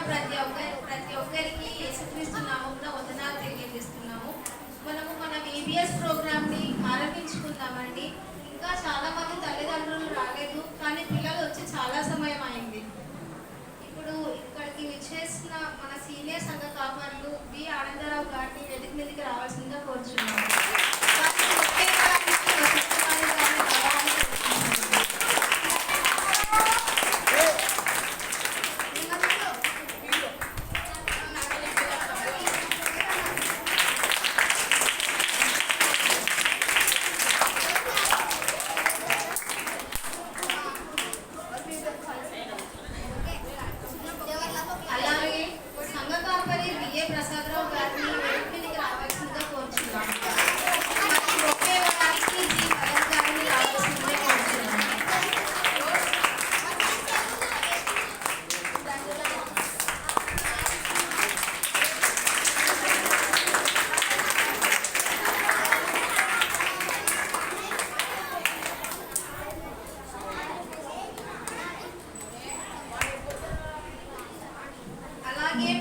ప్రతి ఒక్కరికి యేసుక్రీస్తు నామమున వందనాలు తెలియజేస్తున్నాము. మనము మన VBS ప్రోగ్రామ్ని ఆరంభించుకుందామండి. ఇంకా చాలా మంది తల్లిదండ్రులు రాలేదు, కానీ పిల్లలు వచ్చి చాలా సమయం అయింది. ఇప్పుడు ఇక్కడికి విచ్చేసిన మన సీనియర్ సంఘ కాపర్లు బి ఆనందరావు గారిని వేదిక మీదకి రావాల్సిందిగా కోరుచున్నాము.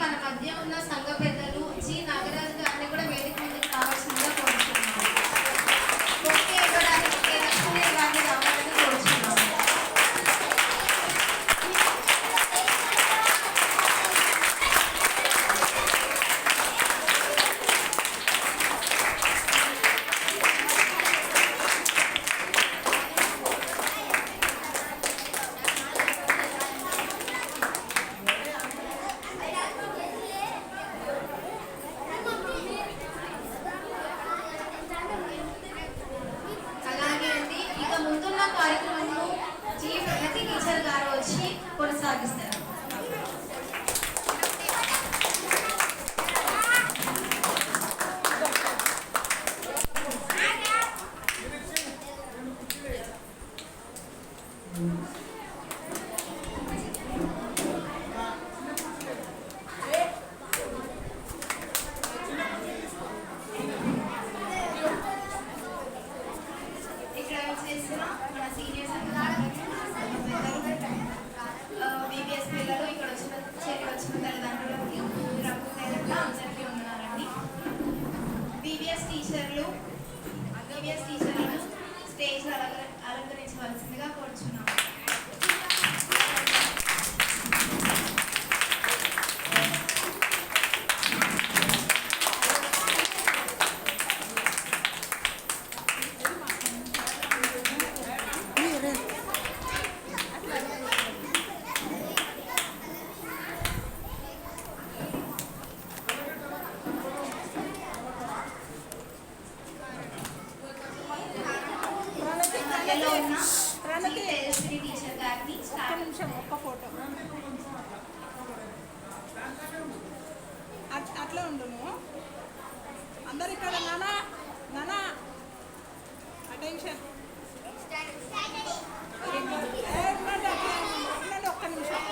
మన మధ్య ఉన్న సంఘ పెద్దలు జి నాగరాజు గారిని కూడా వేదిక మీదకి రావాల్సిందిగా కోరుచున్నాము. ఓకే ఇవ్వడానికి లక్ష్మీ గారిని రావాలని కోరుచున్నాము. కార్యక్రమంలో జీ ప్రగతి టీచర్ గారు వచ్చి కొనసాగిస్తారు. టీచర్లను స్టేజ్ అలంకరించవలసిందిగా కోరుచున్నాము. టీచర్ గారిని ఒక్క ఫోటో అట్లా ఉండును. అందరు ఇక్కడ నానా నానా అటెన్షన్ ఒక్క నిమిషం.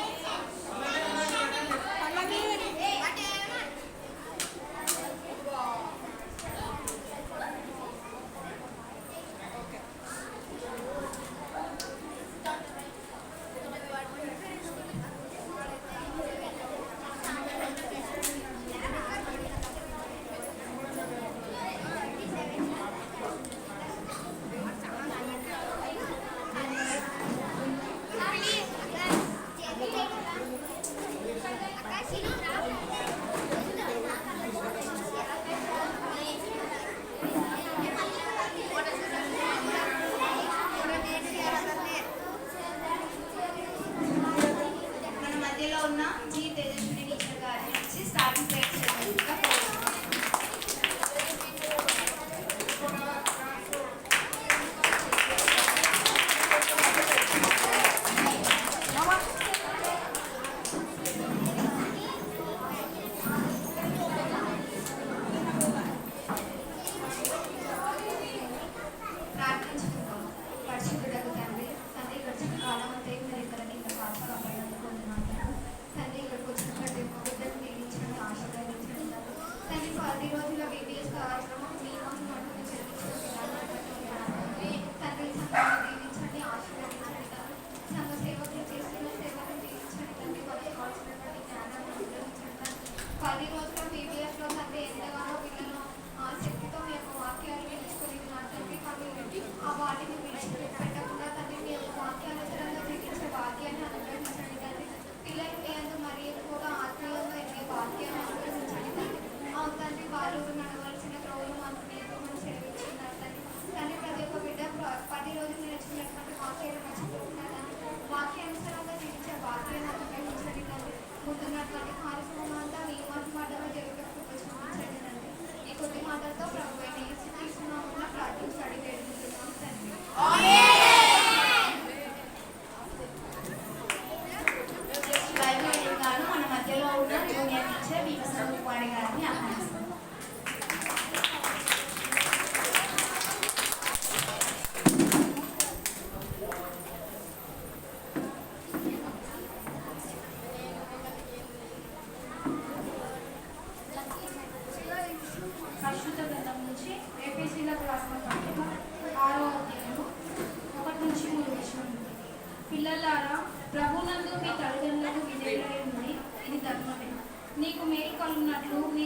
నీకు మేలు కలుగునట్లు నీ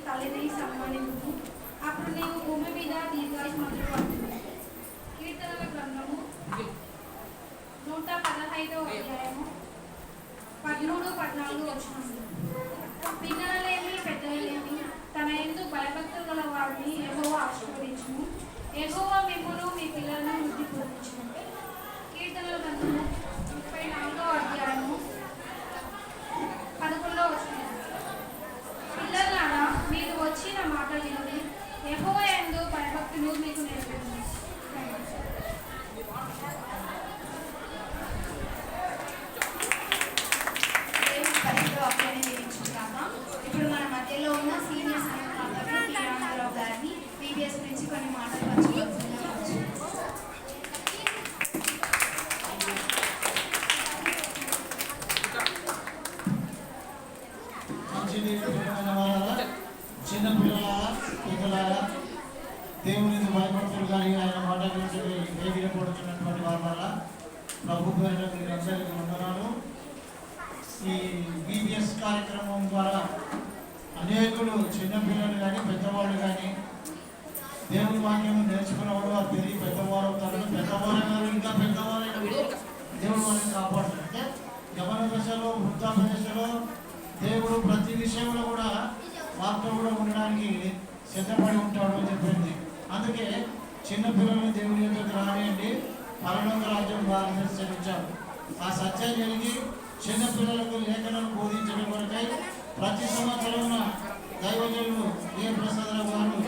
తల్లిని సన్మానించుము. అప్పుడు నీవు భూమి మీద దీర్ఘాయుష్మంతుడు అవుతుంది. కీర్తనల గ్రంథము 115వ అధ్యాయము 13-14 వచనములు. పిన్నలలేమి పెద్దలలేమి తన యందు భయభక్తులు గల వారిని యెహోవా ఆశీర్వదించును. యెహోవా మిమ్మును మీ పిల్లలను వృద్ధి పొందించును. కీర్తనల గ్రంథము 34వ అధ్యాయము 11వ వచనం. పిల్లలారా, మీరు వచ్చిన మాట వినుడి, యెహోవా యందు భయభక్తులు మీకు నేర్పును. దేవుని పరిశుద్ధ వాక్యాన్ని దీవించుగాక. ఇప్పుడు మన మధ్యలో ఉన్న సీనియర్ సంఘాపరులు పి. రామారావు గారిని బీబీఎస్ నుంచి కొన్ని మాటలు పంచుకుంటున్నాము. చిన్నపిల్లల పిల్లలారా, దేవుని భయభక్తులు కానీ ఆయన మాట గురించి వేగిరపడుతున్నటువంటి వారి వల్ల ప్రభు పేరున మీరందరికీ వందనాలు. ఈ బీబీఎస్ కార్యక్రమం ద్వారా అనేకులు చిన్నపిల్లలు కానీ పెద్దవాళ్ళు కానీ దేవుని వాక్యం నేర్చుకున్నవాడు వారు పెరిగి పెద్దవారు అవుతారు. పెద్దవారు ఇంకా పెద్దవారైన దేవుడు వాళ్ళని కాపాడుతారు. అంటే యవన దశలో వృద్ధాప్య దశలో దేవుడు ప్రతి విషయంలో కూడా వారితో కూడా ఉండడానికి సిద్ధపడి ఉంటాడు అని చెప్పింది. అందుకే చిన్నపిల్లల్ని దేవుని యొక్క రానియండి, పరలోక రాజ్యం వారిని దర్శించారు. ఆ సత్యం జరిగి చిన్నపిల్లలకు లేఖనాలు బోధించడం కొరకై ప్రతి సంవత్సరం దైవజనులు ఏ ప్రసాదరావు గారు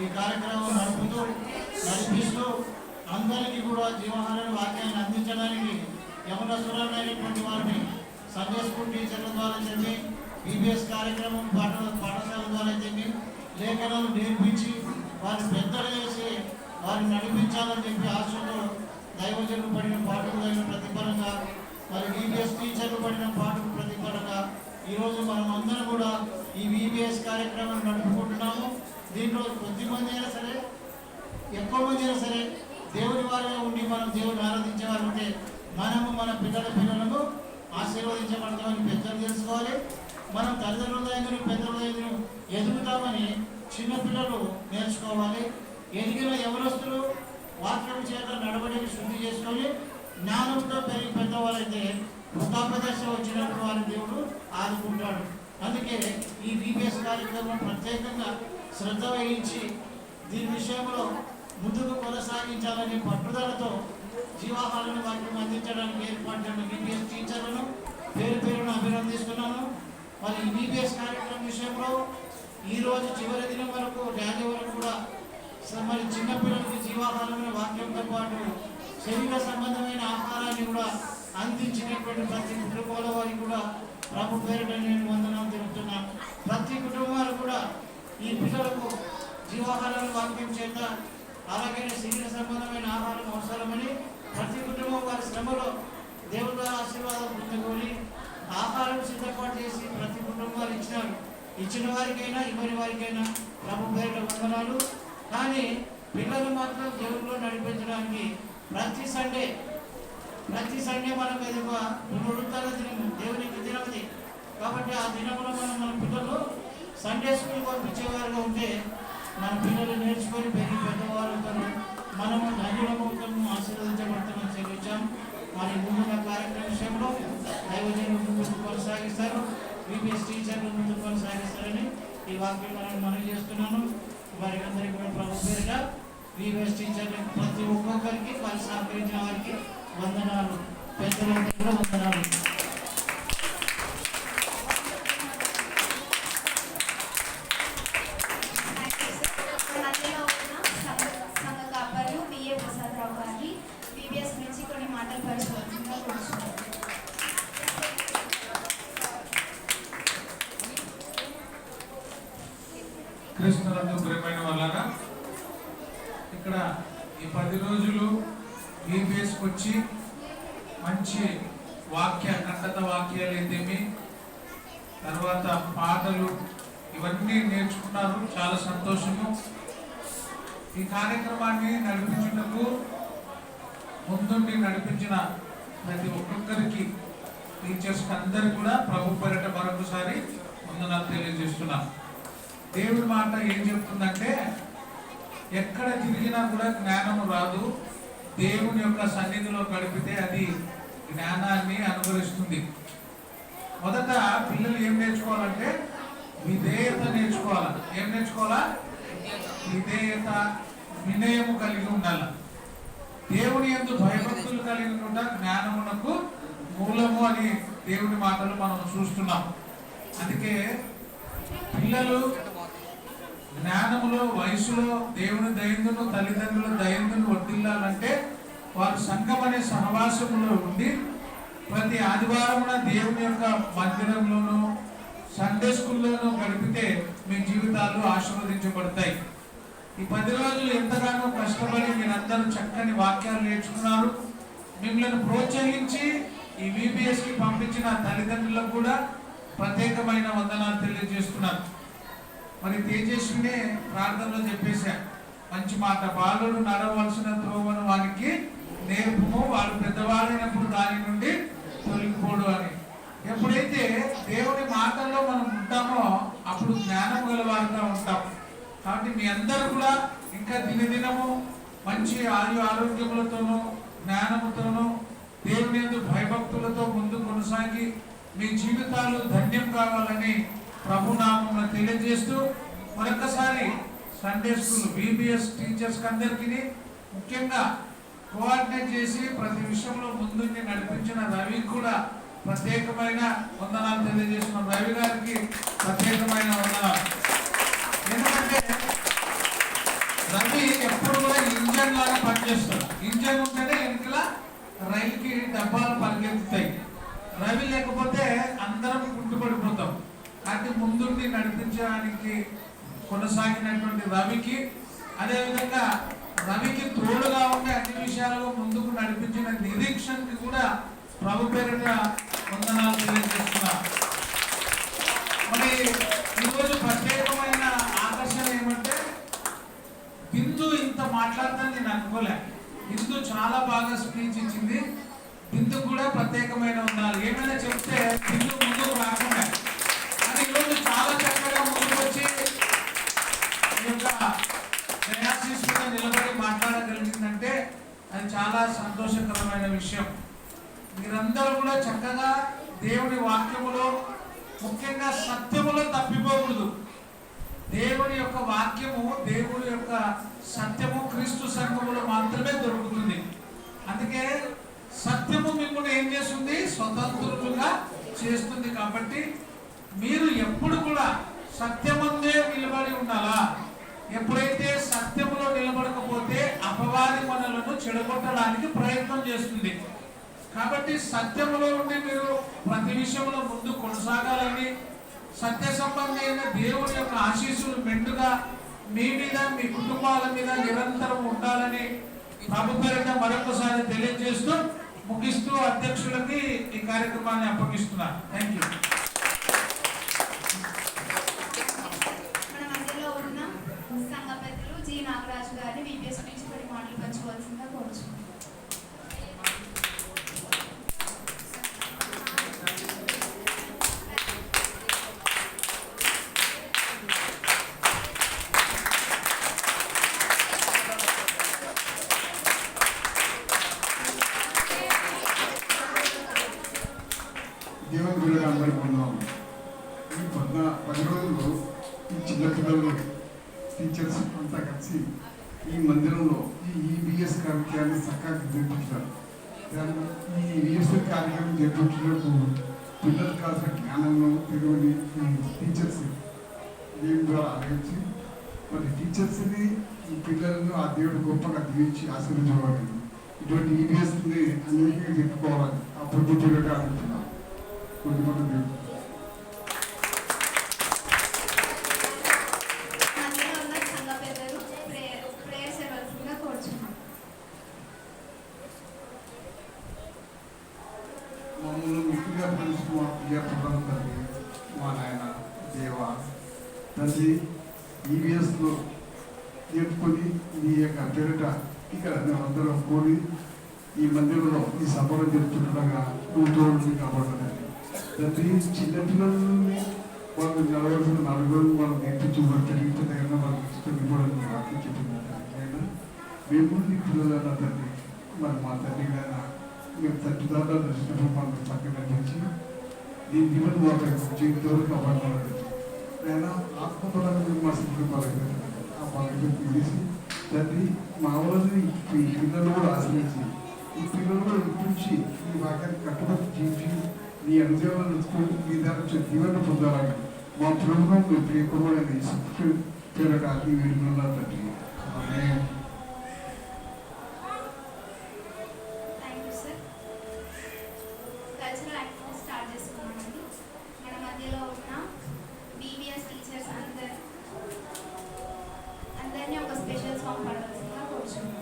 ఈ కార్యక్రమం నడిపిస్తూ అందరికీ కూడా జీవహార వాక్యాన్ని అందించడానికి యవనస్తులైనటువంటి వారిని సండే స్కూల్ టీచర్ల ద్వారా చెప్పి బీబీఎస్ కార్యక్రమం పాఠశాల ద్వారా చెప్పి లేఖనాలు నేర్పించి వారిని పెద్దలు చేసి వారిని నడిపించాలని చెప్పి ఆశతో దైవజనులు పడిన పాటలు అయిన ప్రతిఫలంగా మరి బీబీఎస్ టీచర్లు పడిన పాటకు ప్రతిఫలంగా ఈరోజు మనం అందరం కూడా ఈ బీబీఎస్ కార్యక్రమం నడుపుకుంటున్నాము. దీంట్లో కొద్దిమంది అయినా సరే ఎక్కువ మంది అయినా సరే దేవుని వారిగా ఉండి మనం దేవుని ఆరాధించే వారు ఉంటే మనము మన పిల్లలను ఆశీర్వదించబడతామని పెద్దలు తెలుసుకోవాలి. మనం తల్లిదండ్రుల పెద్దల ఎదుగుతామని చిన్నపిల్లలు నేర్చుకోవాలి. ఎదిగిన యవనస్తులు వాక్యం చేత నడవడికి శుద్ధి చేసుకొని జ్ఞానంతో పెరిగి పెద్దవాళ్ళైతే వృద్ధాప్య దశ వచ్చినప్పుడు వారి దేవుడు ఆదుకుంటాడు. అందుకే ఈ బీబీఎస్ కార్యక్రమం ప్రత్యేకంగా శ్రద్ధ వహించి దీని విషయంలో ముందుకు కొనసాగించాలని పట్టుదలతో జీవాహారాన్ని వాక్యం అందించడానికి ఏర్పడిన బీబీఎస్ టీచర్లను పేరును అభినందిస్తున్నాను. మరి ఈ బీబీఎస్ కార్యక్రమం విషయంలో ఈరోజు చివరి దినం వరకు ర్యాలీ వరకు కూడా మరి చిన్నపిల్లలకి జీవాహారమైన వాక్యంతో పాటు శరీర సంబంధమైన ఆహారాన్ని కూడా అందించినటువంటి ప్రతి కుటుంబాల వారికి కూడా ప్రభు పేరుట నేను వందనాలు తెలుపుతున్నాను. ప్రతి కుటుంబాలు కూడా ఈ పిల్లలకు జీవాహారాన్ని వాక్యం చేత అలాగే శరీర సంబంధమైన ఆహారం అవసరమని ప్రతి కుటుంబం వారి శ్రమలో దేవుడి ఆశీర్వాదం పొందుకొని ఆహారం సిద్ధపాటు చేసి ప్రతి కుటుంబాలు ఇచ్చినారు. ఇచ్చిన వారికైనా ఇవ్వని వారికైనా ప్రభు పేరుట వందనాలు. కానీ పిల్లలు మాత్రం దేవుడిలో నడిపించడానికి ప్రతి సండే మనం ఎదుగు పునరుద్ధరణ దినము దేవునికి దినమది కాబట్టి ఆ దినంలో మన పిల్లలు సండే స్కూల్ పంపించేవారుగా ఉంటే మన పిల్లలు నేర్చుకొని పెరిగి పెద్దవారు అవుతారు. మనము ధన్యులమవుతాము, ఆశీర్వదించబడతామని చెల్లించాం. మరి ముందున్న కార్యక్రమ విషయంలో దైవజనులు ముందుకు కొనసాగిస్తారు, బీబీఎస్ టీచర్లు ముందుకు కొనసాగిస్తారని ఈ వాక్యం మనం చేస్తున్నాను. వారికి అందరికీ కూడా ప్రభు పేరిట బీబీఎస్ టీచర్లు ప్రతి ఒక్కొక్కరికి వారు సహకరించిన వారికి వందనాలు, పెద్దలందరికీ కూడా వందనాలు. క్రీస్తునందు ప్రియమైన వాళ్ళారా, ఇక్కడ ఈ 10 రోజులు బీబీఎస్కి వచ్చి మంచి ఖండత వాక్యాలు అయితేమి తర్వాత పాటలు ఇవన్నీ నేర్చుకున్నారు. చాలా సంతోషము. ఈ కార్యక్రమాన్ని నడిపించుటకు ముందుండి నడిపించిన ప్రతి ఒక్కొక్కరికి టీచర్స్కి అందరికి కూడా ప్రభు పేరిట మరొకసారి వందనాలు తెలియజేస్తున్నాం. దేవుడి మాట ఏం చెప్తుందంటే, ఎక్కడ తిరిగినా కూడా జ్ఞానము రాదు, దేవుని యొక్క సన్నిధిలో గడిపితే అది జ్ఞానాన్ని అనుభవిస్తుంది. మొదట పిల్లలు ఏం నేర్చుకోవాలంటే విధేయత నేర్చుకోవాలా. ఏం నేర్చుకోవాలా? విధేయత, వినయము కలిగి ఉండాలి. దేవుని యందు భయభక్తులు కలిగి ఉండ జ్ఞానమునకు మూలము అని దేవుని మాటలు మనం చూస్తున్నాం. అందుకే పిల్లలు జ్ఞానములో, వయసులో దేవుని దయందును, తల్లిదండ్రుల దయందును వర్ధిల్లాలంటే వారు సంఘం అనే సహవాసములో ఉండి ప్రతి ఆదివారమున దేవుని యొక్క మందిరంలోనూ సండే స్కూల్లోనూ గడిపితే మీ జీవితాలు ఆశీర్వదించబడతాయి. ఈ 10 రోజులు ఎంతగానో కష్టపడి మీరందరూ చక్కని వాక్యాలు నేర్చుకున్నారు. మిమ్మల్ని ప్రోత్సహించి ఈ VBSకి పంపించిన తల్లిదండ్రులకు కూడా ప్రత్యేకమైన వందనాలు తెలియజేస్తున్నారు. మరి తేజస్వినే ప్రార్థనలో చెప్పేశా, మంచి మాట, బాలుడు నడవలసిన త్రోవను వానికి నేర్పుము, వాడు పెద్దవాడైనప్పుడు దాని నుండి తొలగిపోడు అని. ఎప్పుడైతే దేవుని మాటల్లో మనం ఉంటామో అప్పుడు జ్ఞానం గలవారుగా ఉంటాం. కాబట్టి మీ అందరూ కూడా ఇంకా దినదినము మంచి ఆరోగ్యములతోనూ జ్ఞానముతోనూ దేవుని యందు భయభక్తులతో ముందు కొనసాగి మీ జీవితాలు ధన్యం కావాలని ప్రభునామమున తెలియజేస్తూ మరొకసారి సండే స్కూల్ VBS టీచర్స్ అందరికీ, ముఖ్యంగా కోఆర్డినేట్ చేసి ప్రతి విషయంలో ముందుండి నడిపించిన రవి కూడా ప్రత్యేకమైన వందనాలు తెలియజేసిన రవి గారికి ప్రత్యేకమైన వందనాలు. ఎందుకంటే రవి ఎప్పుడు కూడా ఇంజన్ లాగా పనిచేస్తాడు. ఇంజన్ ఉంటేనే వెనుకల రైలుకి డబ్బాలు పరిగెత్తుతాయి. రవి లేకపోతే అందరం కుంటుపడిపోతాం. కాబట్టి ముందుండి నడిపించడానికి కొనసాగినటువంటి రవికి, అదేవిధంగా రవికి తోడుగా ఉండే అన్ని విషయాలలో ముందుకు నడిపించిన నిరీక్షణకి కూడా ప్రభు పేరిట వందనాలు తెలియజేస్తున్నారు. మరి ఈరోజు ప్రత్యేకమైన ఆకర్షణ ఏమంటే, బిందు ఇంత మాట్లాడతాను నేను అనుకోలే. బిందు చాలా బాగా స్పీచ్ ఇచ్చింది. బిందు కూడా ప్రత్యేకమైన వందనాలు. ఏమైనా చెప్తే బిందు ముందుకు రాకుండా అది ఈరోజు చాలా చక్కగా ముందుకు వచ్చి ఈ యొక్క దయాశీస్సుగా నిలబడి మాట్లాడగలిగిందంటే అది చాలా సంతోషకరమైన విషయం. మీరందరూ కూడా చక్కగా దేవుని వాక్యములో, ముఖ్యంగా సత్యములో తప్పిపోకూడదు. దేవుని యొక్క వాక్యము, దేవుని యొక్క సత్యము క్రీస్తు సంఘములో మాత్రమే దొరుకుతుంది. అందుకే సత్యము మిమ్మల్ని ఏం చేస్తుంది? స్వతంత్రులుగా చేస్తుంది. కాబట్టి మీరు ఎప్పుడు కూడా సత్యమందే నిలబడి ఉండాలా. ఎప్పుడైతే సత్యములో నిలబడకపోతే అపవాది మనలను చెడగొట్టడానికి ప్రయత్నం చేస్తుంది. కాబట్టి సత్యములో ఉండి మీరు ప్రతి విషయంలో ముందు కొనసాగాలని, సత్య సంబంధమైన దేవుని యొక్క ఆశీస్సులు మెండుగా మీ మీద, మీ కుటుంబాల మీద నిరంతరం ఉండాలని ప్రభు పేరిట మరొకసారి తెలియజేస్తూ ముగిస్తూ అధ్యక్షులకి ఈ కార్యక్రమాన్ని అప్పగిస్తున్నారు. Thank you. మన మధ్యలో ఉన్న సంఘ పెద్దలు జి నాగరాజు గారిని VBS నుంచి కొన్ని మాటలు పంచుకోవాల్సిందిగా కోరుచున్నాను. దేవుని పిల్లలు అందరికీ ఉన్నాము. ఈ 10 రోజులు ఈ చిన్నపిల్లలు, టీచర్స్ అంతా కలిసి ఈ మందిరంలో ఈ VBS కార్యక్రమాన్ని చక్కగా జరిపించారు. ఈ VBS కార్యక్రమం జరిపించినప్పుడు పిల్లలకు కావాల్సిన జ్ఞానంలో తెలుగుని టీచర్స్ దేవుని ద్వారా ఆలోచించి మరి టీచర్స్ని, ఈ పిల్లలను ఆ దేవుడు గొప్పగా దీవించి ఆశీర్వదించవాలి. ఇటువంటి VBSని అన్నింటినీ చెప్పుకోవాలి. ఆ పొద్దు పిల్లగా అంటున్నాం. మధ్యలో ఉన్న సంఘ పెద్దలు ప్రేయర్ చేయవలసిందిగా కోరుచున్నాను. మమ్మల్ని ముఖ్యంగా పిలుస్తూ మా ప్రియ ప్రధాన తండ్రి, మా నాయన దేవ తండ్రి, VBSలో నేర్చుకొని మీ యొక్క పేరిట ఇక్కడ మేమందరం కూడి ఈ మందిరంలో ఈ సభలో జరుపుతుండగా నువ్వు తోడు కాపాడుతుంది తండ్రి. చిన్నపిల్లల్ని వాళ్ళు నడవలసిన నలుగురు వాళ్ళు నేర్పించి వాళ్ళు తెలియట దగ్గర వాళ్ళకి ఇష్టం ఇవ్వడానికి వాక్యం చెప్పింది తండ్రి. మేము నీ పిల్లలన్న తండ్రి, మరి మా తండ్రి గారు మేము తట్టుదారులు దర్శనం మనకు పక్కన నుంచి దీని దివన్ వాళ్ళ జీవితంలో కాపాడుతున్నాడు. నేను ఆత్మపరంగా మేము మా స్థితిలో పాల్గొంటాం. ఆ పాల్గొని తీసి తండ్రి మా వాళ్ళని ఈ పిల్లలు కూడా ఆశ్రయించి ఈ పిల్లలు కూడా ఇప్పించి ఈ వాక్యాన్ని కట్టుబడి జీవించి నీ అనుభవాలను ఎత్తుకొని మీ దాని నుంచి దీవెన పొందాలని మా ప్రభుత్వం మీ ప్రియకుమారుడైన యేసు పేరట అతి వేడుకున్నారు తండ్రి. Amen. Thank you sir. Cultural activities start చేసుకున్నామండి. మన మధ్యలో ఉన్న బీబీఎస్ టీచర్స్ అందరినీ ఒక స్పెషల్ సాంగ్ పాడవలసిందిగా కోరుచున్నాం.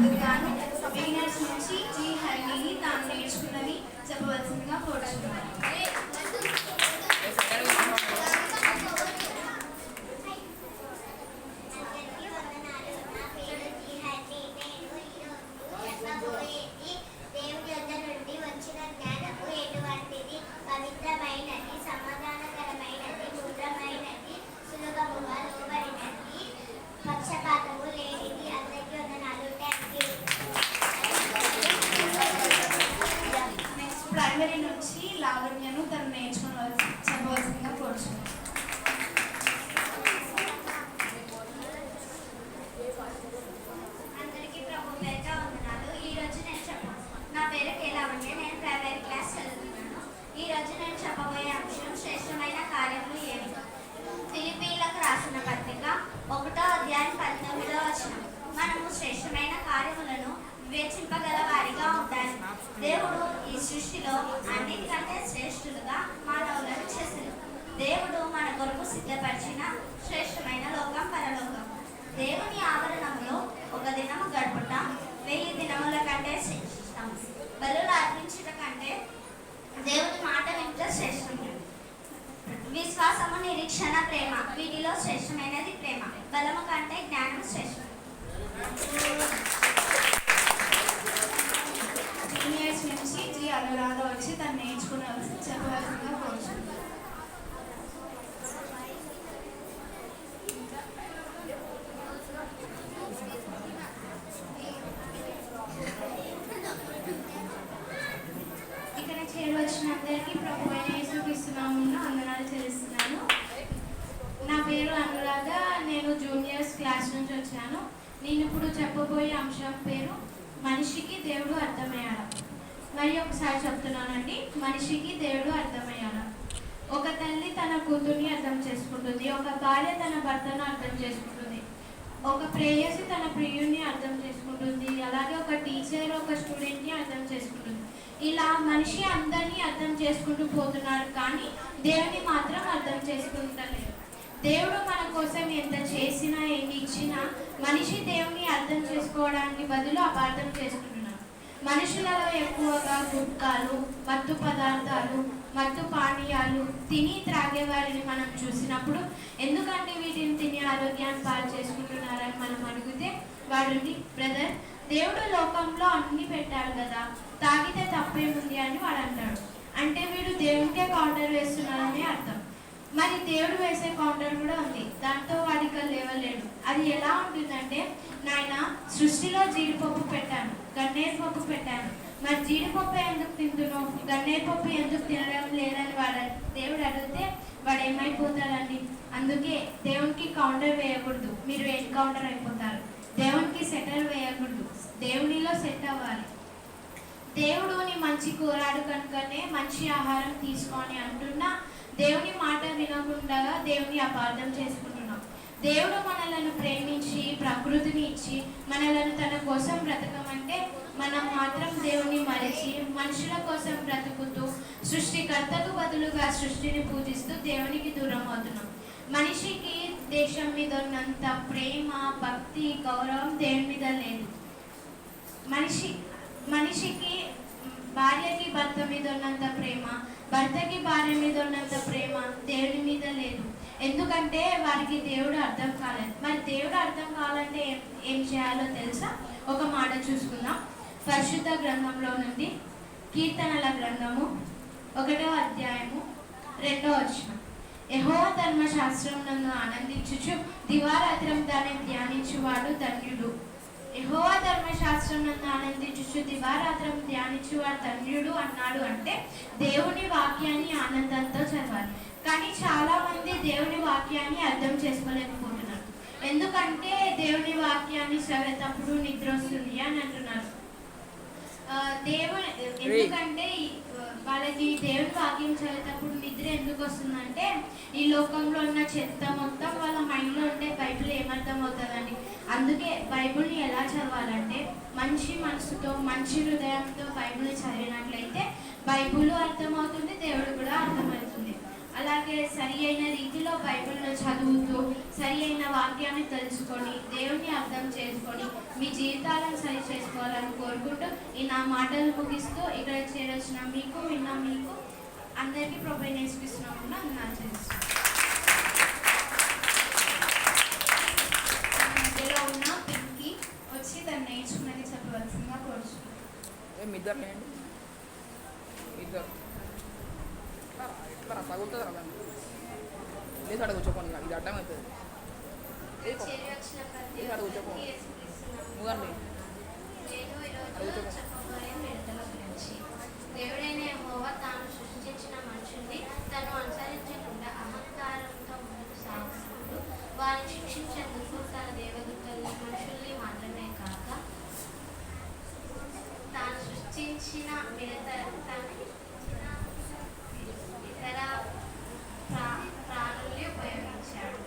అందుకు గాను బిగినర్స్ నుంచి జీ హైలీని తాను నేర్చుకున్నది చెప్పవలసిందిగా కోరుచున్నాను. దేవుని యొద్ద నుండి వచ్చిన జ్ఞానము ఎటువంటిది? పవిత్రమైనది, సమాధానకరమైనది, మృదుమైనది, సులభముగా లోబడినది, పక్షపాతము లేనిది. అందరికీ వందనాలు. Thank you. నెక్స్ట్ ప్రైమరీ నుంచి లావణ్యను తను చెప్పవలసిందిగా కోరుచున్నాను. అందరికీ ప్రభు పేరిట వందనాలు. ఈరోజు నేను నా పేరు కేలావణ్య. నేను ప్రైమరీ క్లాస్ చదువుతున్నాను. ఈరోజు నేను చెప్పబోయే అంశం శ్రేష్టమైన కార్యములు ఏవి. ఫిలిప్పీలకు రాసిన పత్రిక 1వ అధ్యాయం 19వ వచనం. మనము శ్రేష్టమైన కార్యములను వివేచింపగల వారిగా ఉండాలి. దేవుడు ఈ సృష్టిలో అన్నిటికంటే శ్రేష్ఠులుగా మానవులను చేసెను. దేవుడు మన కొరకు సిద్ధపరిచిన శ్రేష్టమైన లోకం పరలోకం. దేవుని ఆవరణంలో ఒక దినము గడుపుట 1000 దినముల కంటే శ్రేష్టం. బలులు అర్పించుట కంటే దేవుని మాట వింట శ్రేష్టం. విశ్వాసము, నిరీక్షణ, ప్రేమ, వీటిలో శ్రేష్టమైనది ప్రేమ. బలము కంటే జ్ఞానం శ్రేష్టం. సీనియర్స్ నుంచి జీ అనురాధ వచ్చి తను చెప్పవలసిందిగా కోరుచున్నాను. ఇక్కడ చేరవచ్చిన అందరికీ ప్రభు అయిన యేసుక్రీస్తు నామమున వందనాలు చెల్లిస్తున్నాను. నా పేరు అనురాధ. నేను జూనియర్స్ క్లాస్ నుంచి వచ్చాను. నేను ఇప్పుడు చెప్పబోయే అంశం పేరు మనిషికి దేవుడు అర్థమయ్యాడు. మరి ఒకసారి చెప్తున్నానండి. మనిషికి దేవుడు అర్థమయ్యాడు. ఒక తల్లి తన కూతుర్ని అర్థం చేసుకుంటుంది. ఒక భార్య తన భర్తను అర్థం చేసుకుంటుంది. ఒక ప్రేయసి తన ప్రియుడిని అర్థం చేసుకుంటుంది. అలాగే ఒక టీచర్ ఒక స్టూడెంట్ని అర్థం చేసుకుంటుంది. ఇలా మనిషి అందరినీ అర్థం చేసుకుంటూ పోతున్నాడు, కానీ దేవుని మాత్రం అర్థం చేసుకుంటలేదు. దేవుడు మన కోసం ఎంత చేసినా ఏమి ఇచ్చినా మనిషి దేవుని అర్థం చేసుకోవడానికి బదులు అపార్థం చేసుకుంటున్నాడు. మనుషులలో ఎక్కువగా గుట్కాలు, మత్తు పదార్థాలు, మత్తు పానీయాలు తిని త్రాగే వారిని మనం చూసినప్పుడు ఎందుకంటే వీటిని తిని ఆరోగ్యాన్ని పాడు చేసుకుంటున్నారని మనం అడిగితే వాడుండి, బ్రదర్, దేవుడు లోకంలో అన్ని పెట్టాడు కదా, తాగితే తప్పేముంది అని వాడు అంటాడు. అంటే వీడు దేవునికే కౌంటర్ వేస్తున్నాడని అర్థం. మరి దేవుడు వేసే కౌంటర్ కూడా ఉంది, దాంతో వాడికి లేవలేడు. అది ఎలా ఉంటుందంటే, నాయన సృష్టిలో జీడిపప్పు పెట్టాను, గన్నేరు పప్పు పెట్టాను, మరి జీడిపప్పు ఎందుకు తింటున్నావు, గన్నేరు పప్పు ఎందుకు తినడం లేదని దేవుడు అడిగితే వాడు ఏమైపోతాడండి. అందుకే దేవునికి కౌంటర్ వేయకూడదు, మీరు ఎన్కౌంటర్ అయిపోతారు. దేవునికి సెటర్ వేయకూడదు, దేవునిలో సెట్ అవ్వాలి. దేవుడు నీ మంచి కోరాడు కనుకనే మంచి ఆహారం తీసుకొని అంటున్నా దేవుని మాట వినకుండా దేవుని అపార్థం చేసుకుంటున్నాం. దేవుడు మనలను ప్రేమించి ప్రకృతిని ఇచ్చి మనలను తన కోసం బ్రతకమంటే మనం మాత్రం దేవుని మరిచి మనుషుల కోసం బ్రతుకుతూ సృష్టికర్తకు బదులుగా సృష్టిని పూజిస్తూ దేవునికి దూరం అవుతున్నాం. మనిషికి దేశం మీద ఉన్నంత ప్రేమ, భక్తి, గౌరవం దేవుని మీద లేదు. మనిషికి భార్యకి భర్త మీద ఉన్నంత ప్రేమ, భర్తకి భార్య మీద ఉన్నంత ప్రేమ దేవుని మీద లేదు. ఎందుకంటే వారికి దేవుడు అర్థం కాలేదు. మరి దేవుడు అర్థం కావాలంటే ఏం చేయాలో తెలుసా? ఒక మాట చూసుకుందాం. పరిశుద్ధ గ్రంథంలో నుండి కీర్తనల గ్రంథము 1వ అధ్యాయము 2వ వచనం. యెహోవా ధర్మశాస్త్రం నన్ను ఆనందించుచు దివారాత్రం దాన్ని ధ్యానించువాడు ధన్యుడు. యెహోవా ధర్మశాస్త్రం నన్ను ఆనందించుచు దివారాత్రం ధ్యానించువాడు ధన్యుడు అన్నాడు. అంటే దేవుని వాక్యాన్ని ఆనందంతో చదవాలి. కానీ చాలా మంది దేవుని వాక్యాన్ని అర్థం చేసుకోలేకపోతున్నారు. ఎందుకంటే దేవుని వాక్యాన్ని చదివేటప్పుడు నిద్ర వస్తుంది అని అంటున్నారు. ఎందుకంటే వాళ్ళకి దేవుని వాక్యం చదివేటప్పుడు నిద్ర ఎందుకు వస్తుందంటే ఈ లోకంలో ఉన్న చెత్త మొత్తం వాళ్ళ మైండ్లో ఉంటే బైబిల్ ఏమర్థం అవుతుందండి. అందుకే బైబిల్ని ఎలా చదవాలంటే మంచి మనసుతో మంచి హృదయంతో బైబిల్ని చదివినట్లయితే బైబిల్ అర్థమవుతుంది, దేవుడు కూడా అర్థమవుతుంది. అలాగే సరి అయిన రీతిలో బైబిల్ను చదువుతూ సరి అయిన వాక్యాన్ని తెలుసుకొని దేవుని అర్థం చేసుకొని మీ జీవితాలను సరి చేసుకోవాలని కోరుకుంటూ ఈ నా మాటలు ముగిస్తూ ఇక్కడ చేరొచ్చిన మీకు విన్న మీకు అందరికీ ప్రభువైన యేసుక్రీస్తు నామమున వందనాలు చేస్తున్నాను. మధ్యలో ఉన్న పింకీ వచ్చి తను నేర్చుకున్నది చెప్పవలసిందిగా కోరుచున్నాను. ఇద్దరు ఇద్దరు ఇట్లా తగులుతుంది కదా లేదు అక్కడ కూర్చోపోను ఇది అడ్డమవుతుంది చేరి వచ్చిన ప్రతి ఇది అక్కడ కూర్చోపో ఒక్కరికి యేసుక్రీస్తు నామమున ముగారిని నేను ఈరోజు చెప్పబోయే విడుదల గురించి. దేవుడైన యెహోవా తాను సృష్టించిన మనుషుల్ని తను అనుసరించకుండా అహంకారంతో ముందుకు సాగుతూ వారిని శిక్షించేందుకు తన దేవదూతల్ని మనుషుల్ని మాత్రమే కాక తాను సృష్టించిన ఇతర ప్రాణుల్ని ఉపయోగించాడు.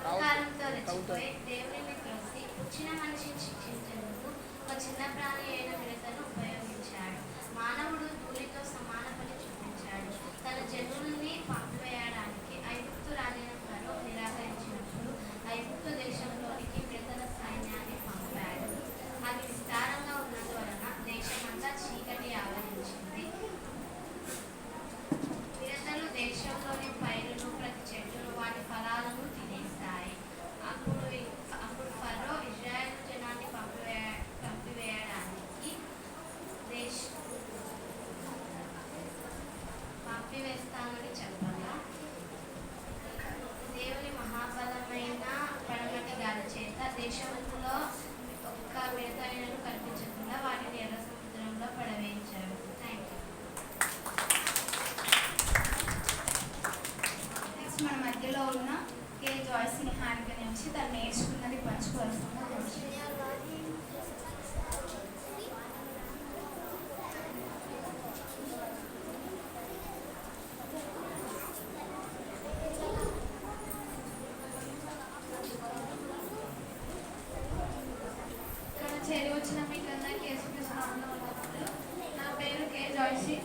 అహంకారంతో రెచ్చిపోయి దేవుడిని కలిసి పుచ్చిన మనిషిని శిక్షించేందుకు ఒక చిన్న ప్రాణి అయిన మిడతను ఉపయోగించాడు. మానవుడు ధూళితో సమానపడి చూపించాడు. తన జనుల్ని పంపివేయడానికి ఐగుప్తు రాజైన ఫరో నిరాకరించినప్పుడు ఐగుప్తు దేశంలోనికి మిడతల సైన్యాన్ని పంపాడు. అది విస్తారంగా ఉన్నందువలన దేశమంతా చీకటి ఆవరించింది. మిడతలు దేశంలోని పైరును ప్రతి చెట్టును వాటి ఫలాలను తినేస్తాయి. అప్పుడు ఫరో ఇజ్రాయేలు జనాన్ని పంపివేస్తానని చెప్పగా దేవుని మహాబలమైన పడమటి గాలి చేత దేశంలో ఒక్క మిడతలను కనిపించకుండా వాటిని ఎర్ర సముద్రంలో పడవేయించాడు. Thank you. నెక్స్ట్ మన మధ్యలో ఉన్న కే జాయ్స్ హానిక నుంచి తను నేర్చుకున్నది పంచుకోవాల్సిందిగా కోరుచున్నాను. చేరి వచ్చిన మీకందరికీ యేసుక్రీస్తు నామమున వందనాలు. నా పేరు కే జాయ్సీ.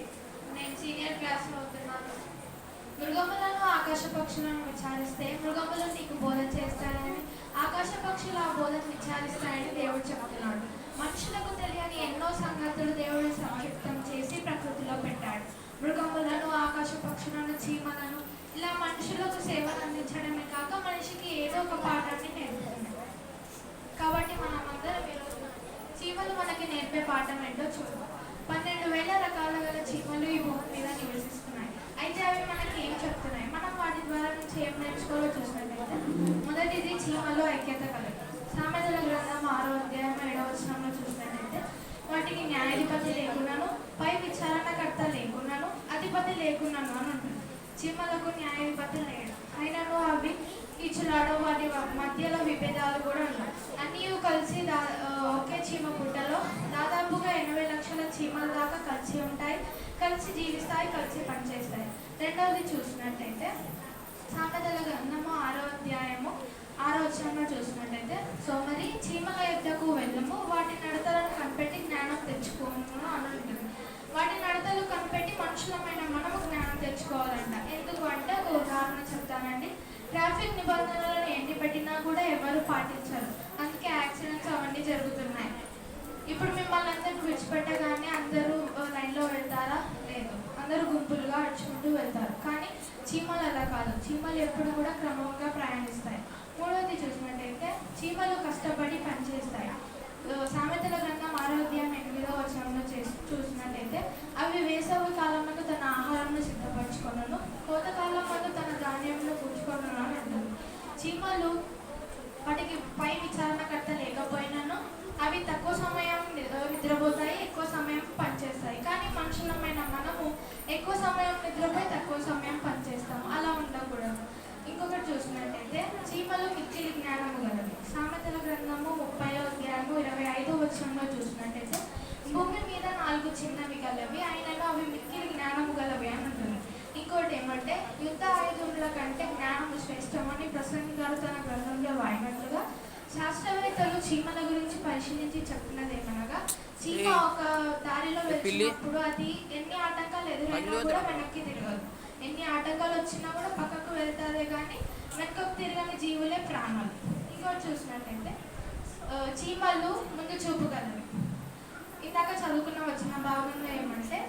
నేను సీనియర్ క్లాస్లో అవుతున్నాను. మృగములను ఆకాశ పక్షులను విచారిస్తే మృగములు నీకు బోధ చేస్తాయని, ఆకాశ పక్షులు ఆ బోధను విచారిస్తాయని దేవుడు చెప్తున్నాడు. మనుషులకు తెలియని ఎన్నో సంగతులు దేవుడు సంక్షిప్తం చేసి ప్రకృతిలో పెట్టాడు. మృగములను ఆకాశ పక్షులను చీమలను ఇలా మనుషులకు సేవలు అందించడమే కాక మనిషికి ఏదో ఒక పాఠాన్ని నేర్పుతుంది. కాబట్టి మనమందరం ఈరోజు చీమలు మనకి నేర్పే పాఠం ఏంటో చూద్దాం. 12,000 రకాల గల చీమలు ఈ భూమి మీద నివసిస్తున్నాయి. అయితే అవి మనకి ఏం చెప్తున్నాయి? మనం వాటి ద్వారా నుంచి ఏం నేర్చుకోవాలో చూసినట్లయితే మొదటిది చీమలో ఐక్యత కలదు. సామెతల గ్రంథం 6వ అధ్యాయం 7వ వచనంలో చూసినట్లయితే వాటికి న్యాయాధిపతి లేకున్నాను, పై విచారణకర్త లేకున్నాను, అధిపతి లేకున్నాను అని ఉంటుంది. చీమలకు న్యాయాధిపతి లేడు, అయినను అవి కీచులాడో వాటి మధ్యలో విభేదాలు కూడా ఉన్నాయి. అన్నీ కలిసి ఒకే చీమ పుట్టలో దాదాపుగా 80 లక్షల చీమల దాకా కలిసి ఉంటాయి, కలిసి జీవిస్తాయి, కలిసి పనిచేస్తాయి. రెండవది చూసినట్టయితే సామెతల గ్రంథము 6వ అధ్యాయము 6వ వచనంలో చూసినట్టయితే సోమరి చీమల యొద్దకు వెళ్ళము, వాటి నడతలను కనిపెట్టి జ్ఞానం తెచ్చుకోను అని ఉంటుంది. వాటి నడతలు కనిపెట్టి మనుషులమైన మనము జ్ఞానం తెచ్చుకోవాలంట. ఎందుకు అంటే ఒక ఉదాహరణ చెప్తానండి. ట్రాఫిక్ నిబంధనలను ఎన్ని పెట్టినా కూడా ఎవరు పాటించరు, అందుకే యాక్సిడెంట్స్ అవన్నీ జరుగుతున్నాయి. ఇప్పుడు మిమ్మల్ని అందరికీ విడిచిపెట్టగానే అందరూ లైన్లో వెళ్తారా? లేదు, అందరూ గుంపులుగా అడుచుకుంటూ వెళ్తారు. కానీ చీమలు అలా కాదు, చీమలు ఎప్పుడు కూడా క్రమంగా ప్రయాణిస్తాయి. మూడవది చూసినట్టయితే చీమలు కష్టపడి పనిచేస్తాయి. సామెతల గ్రంథం 6వ అధ్యాయం 8వ వచనంలో చూసినట్టయితే అవి వేసవి కాలంలో తన ఆహారంను సిద్ధపరచుకొనును, కోతకాలంలో తన ధాన్యంలో పుచ్చుకొనును అని అంటుంది. చీమలు వాటికి పై విచారణకర్త లేకపోయినాను అవి తక్కువ సమయం నిద్రపోతాయి, ఎక్కువ సమయం పనిచేస్తాయి. కానీ మనుషులమైన మనము ఎక్కువ సమయం నిద్రపోయి తక్కువ సమయం పనిచేస్తాము. అలా ఉండకూడదు. ఇంకొకటి చూసినట్టయితే చీమలు మిక్కిలి జ్ఞానము గలవి. సామెతల గ్రంథము 30వ అధ్యాయము 25వ వచనంలో చూసినట్టయితే భూమి మీద 4 చిన్నవి గలవి, అయినను అవి మిక్కిలి జ్ఞానము గలవి అని ఉంటుంది. ఇంకోటి ఏమంటే యుద్ధ ఆయుధముల కంటే జ్ఞానము శ్రేష్టమని ప్రసంగి గారు తన గ్రంథంలో వాయినట్లుగా శాస్త్రవేత్తలు చీమల గురించి పరిశీలించి చెప్పినది ఏమనగా చీమ ఒక దారిలో వెళ్తున్నప్పుడు అది ఎన్ని ఆటంకాలు ఎదురైనా కూడా వెనక్కి తిరగదు. ఎన్ని ఆటంకాలు వచ్చినా కూడా పక్కకు వెళ్తాదే కానీ వెనకకు తిరగని జీవులే ప్రాణాలు. ఇంకోటి చూసినట్టయితే చీమలు ముందు చూపు కలవి. ఇందాక చదువుకున్న వచ్చిన భాగంలో ఏమంటే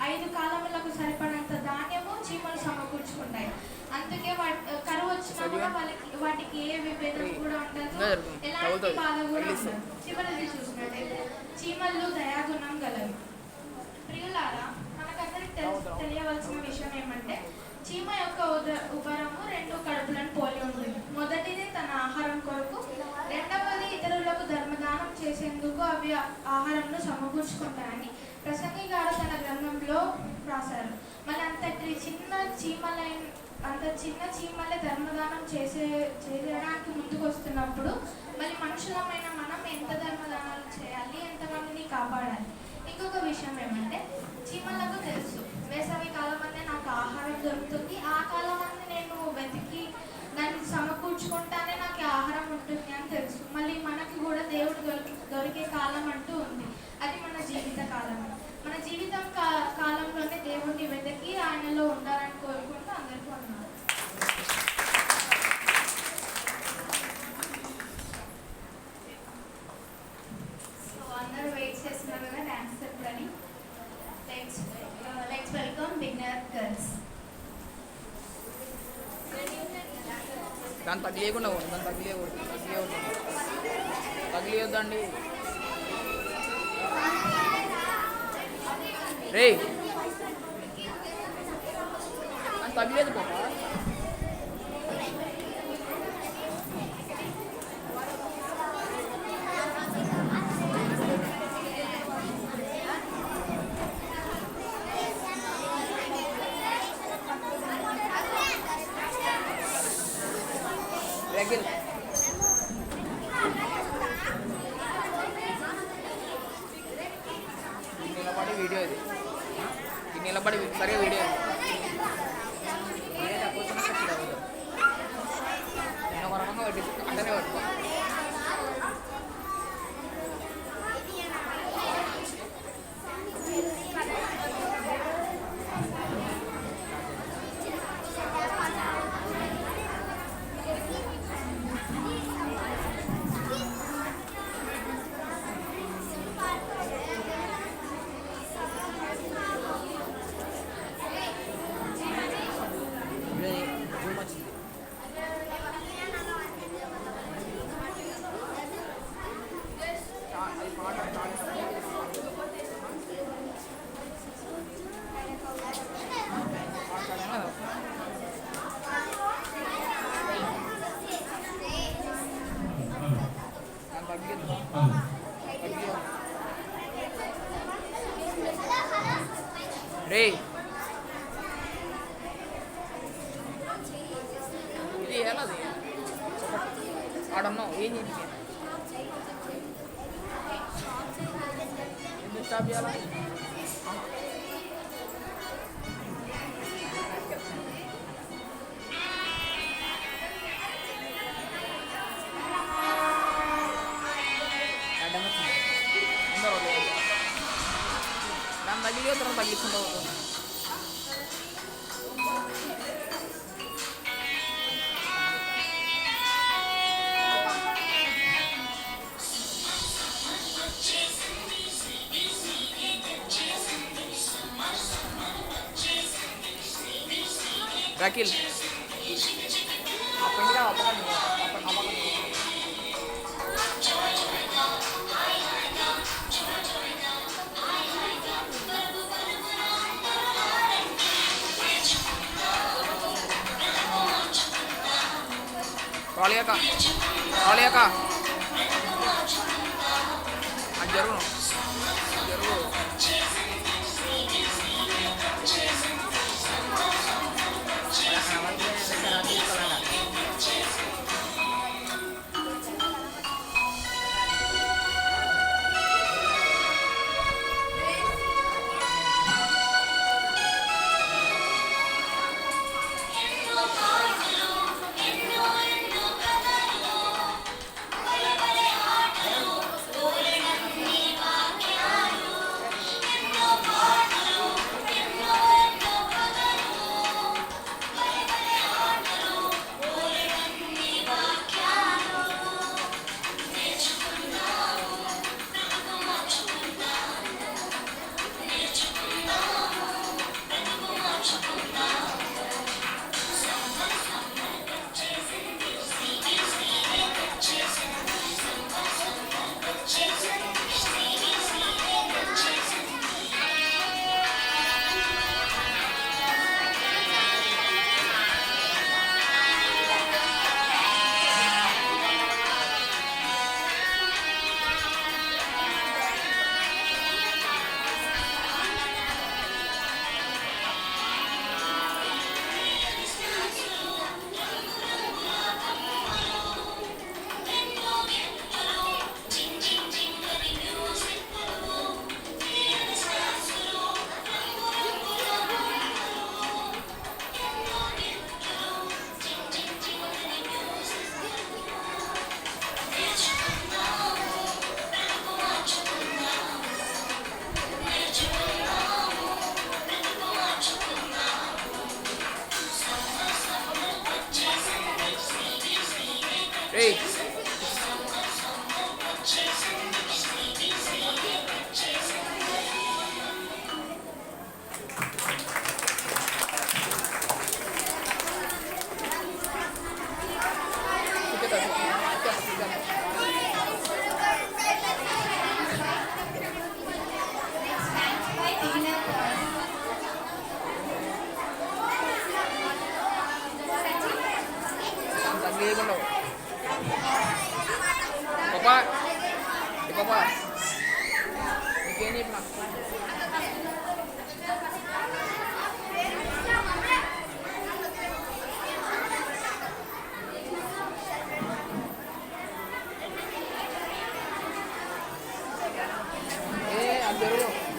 5 కాలములకు సరిపడంత ధాన్యము చీమలు సమకూర్చుకుంటాయి. అందుకే కరువు వచ్చినా కూడా వాటికి ఏ విభేదం కూడా ఉండదు, ఎలాంటి బాధ కూడా ఉండదు. చివరిది చూసినట్టయితే చీమలు దయాగుణం గలవి. ప్రియులారా, మనకందరికి తెలియవలసిన విషయం ఏమంటే చీమ యొక్క ఉదరము 2 కడుపులను పోలి ఉంటుంది. మొదటిది తన ఆహారం కొరకు, రెండవది ఇతరులకు ధర్మదానం చేసేందుకు అవి ఆహారంను సమకూర్చుకుంటాయని ప్రసంగి గారు తన గ్రంథంలో రాశారు. మళ్ళీ అంత చిన్న చీమలే ధర్మదానం చేయడానికి ముందుకు వస్తున్నప్పుడు మళ్ళీ మనుషులమైన మనం ఎంత ధర్మదానాలు చేయాలి, ఎంతమందిని కాపాడాలి. ఇంకొక విషయం ఏమంటే చీమలకు తెలుసు వేసవి కాలం అంటే నాకు ఆహారం దొరుకుతుంది, ఆ కాలం అంటే నేను వెతికి దాన్ని సమకూర్చుకుంటానే నాకు ఆహారం ఉంటుంది అని తెలుసు. మళ్ళీ మనకి కూడా దేవుడు దొరికే కాలం అంటూ ఉంది, అది మన జీవిత కాలం. మన జీవితం కాలంలోనే దేవుడిని వెతికి ఆయనలో ఉండాలని కోరుకుంటూ అందరికీ ఉన్నారు. సో అందరూ వెయిట్ చేస్తున్నారు కదా డాన్స్ చెప్పని. Let's welcome beginner girls. దాన్ని తగిలేయకుండా తగిలేయొద్దండి. రే తగిలేదు పాప. రెగిల్ నిలబడి వీడియో ఇది నిలబడి సరిగా వీడియో నేను ఒక రకంగా పట్టించు అంటనే పట్టుకో. రే ఇది ఎలాది ఆడన్నావు ఏం చెప్పి ఎందుకు స్టాప్ చేయాలా? దాన్ని తగిలి తర్వాత తగిలించుకుంటా పోతుంది. రాకిల్ అప్పటిగా రాలేక అది జరుగు Papa. Papa. Bikin ini pak. Ambil dulu.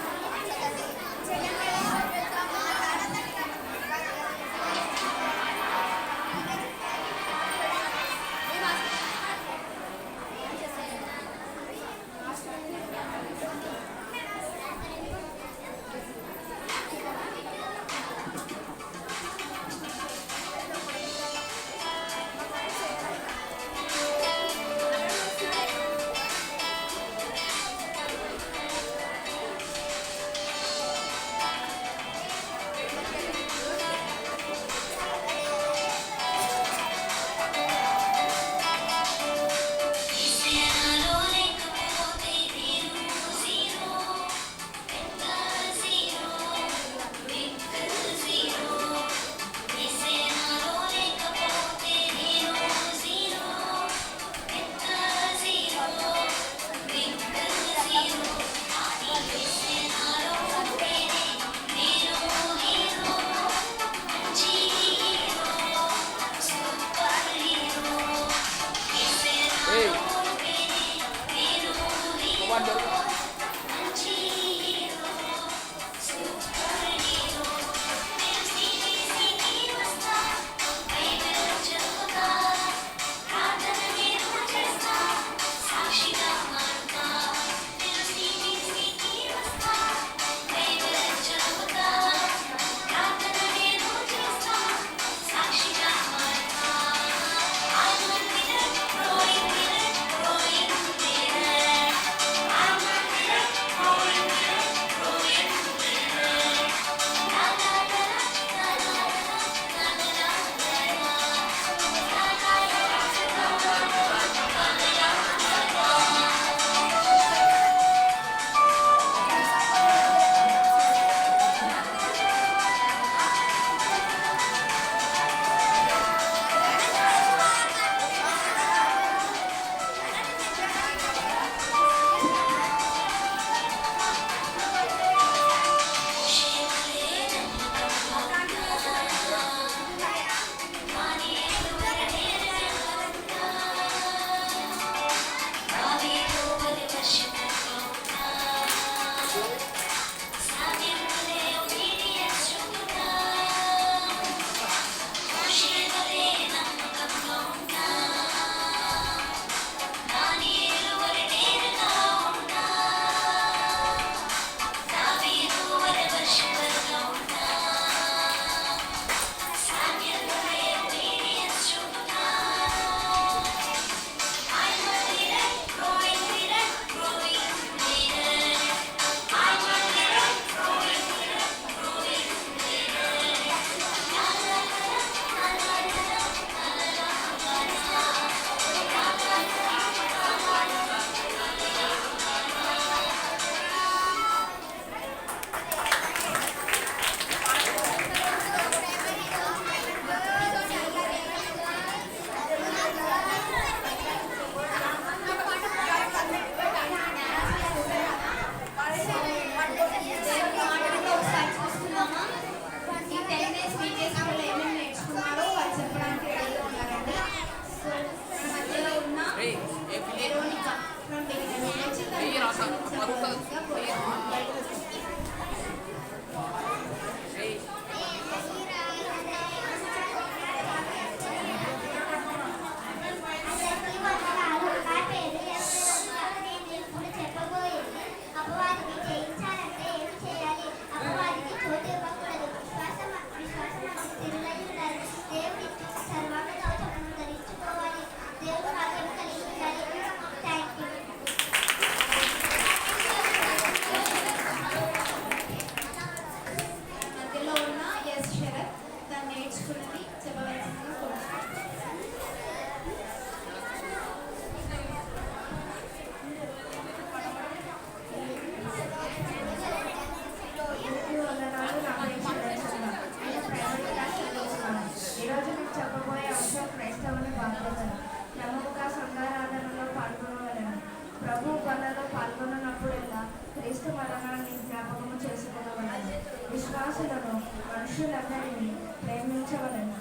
క్రీస్తు మరణాన్ని జ్ఞాపకము చేసుకునవలెను. విశ్వాసులను మనుషులందరినీ ప్రేమించవలెను.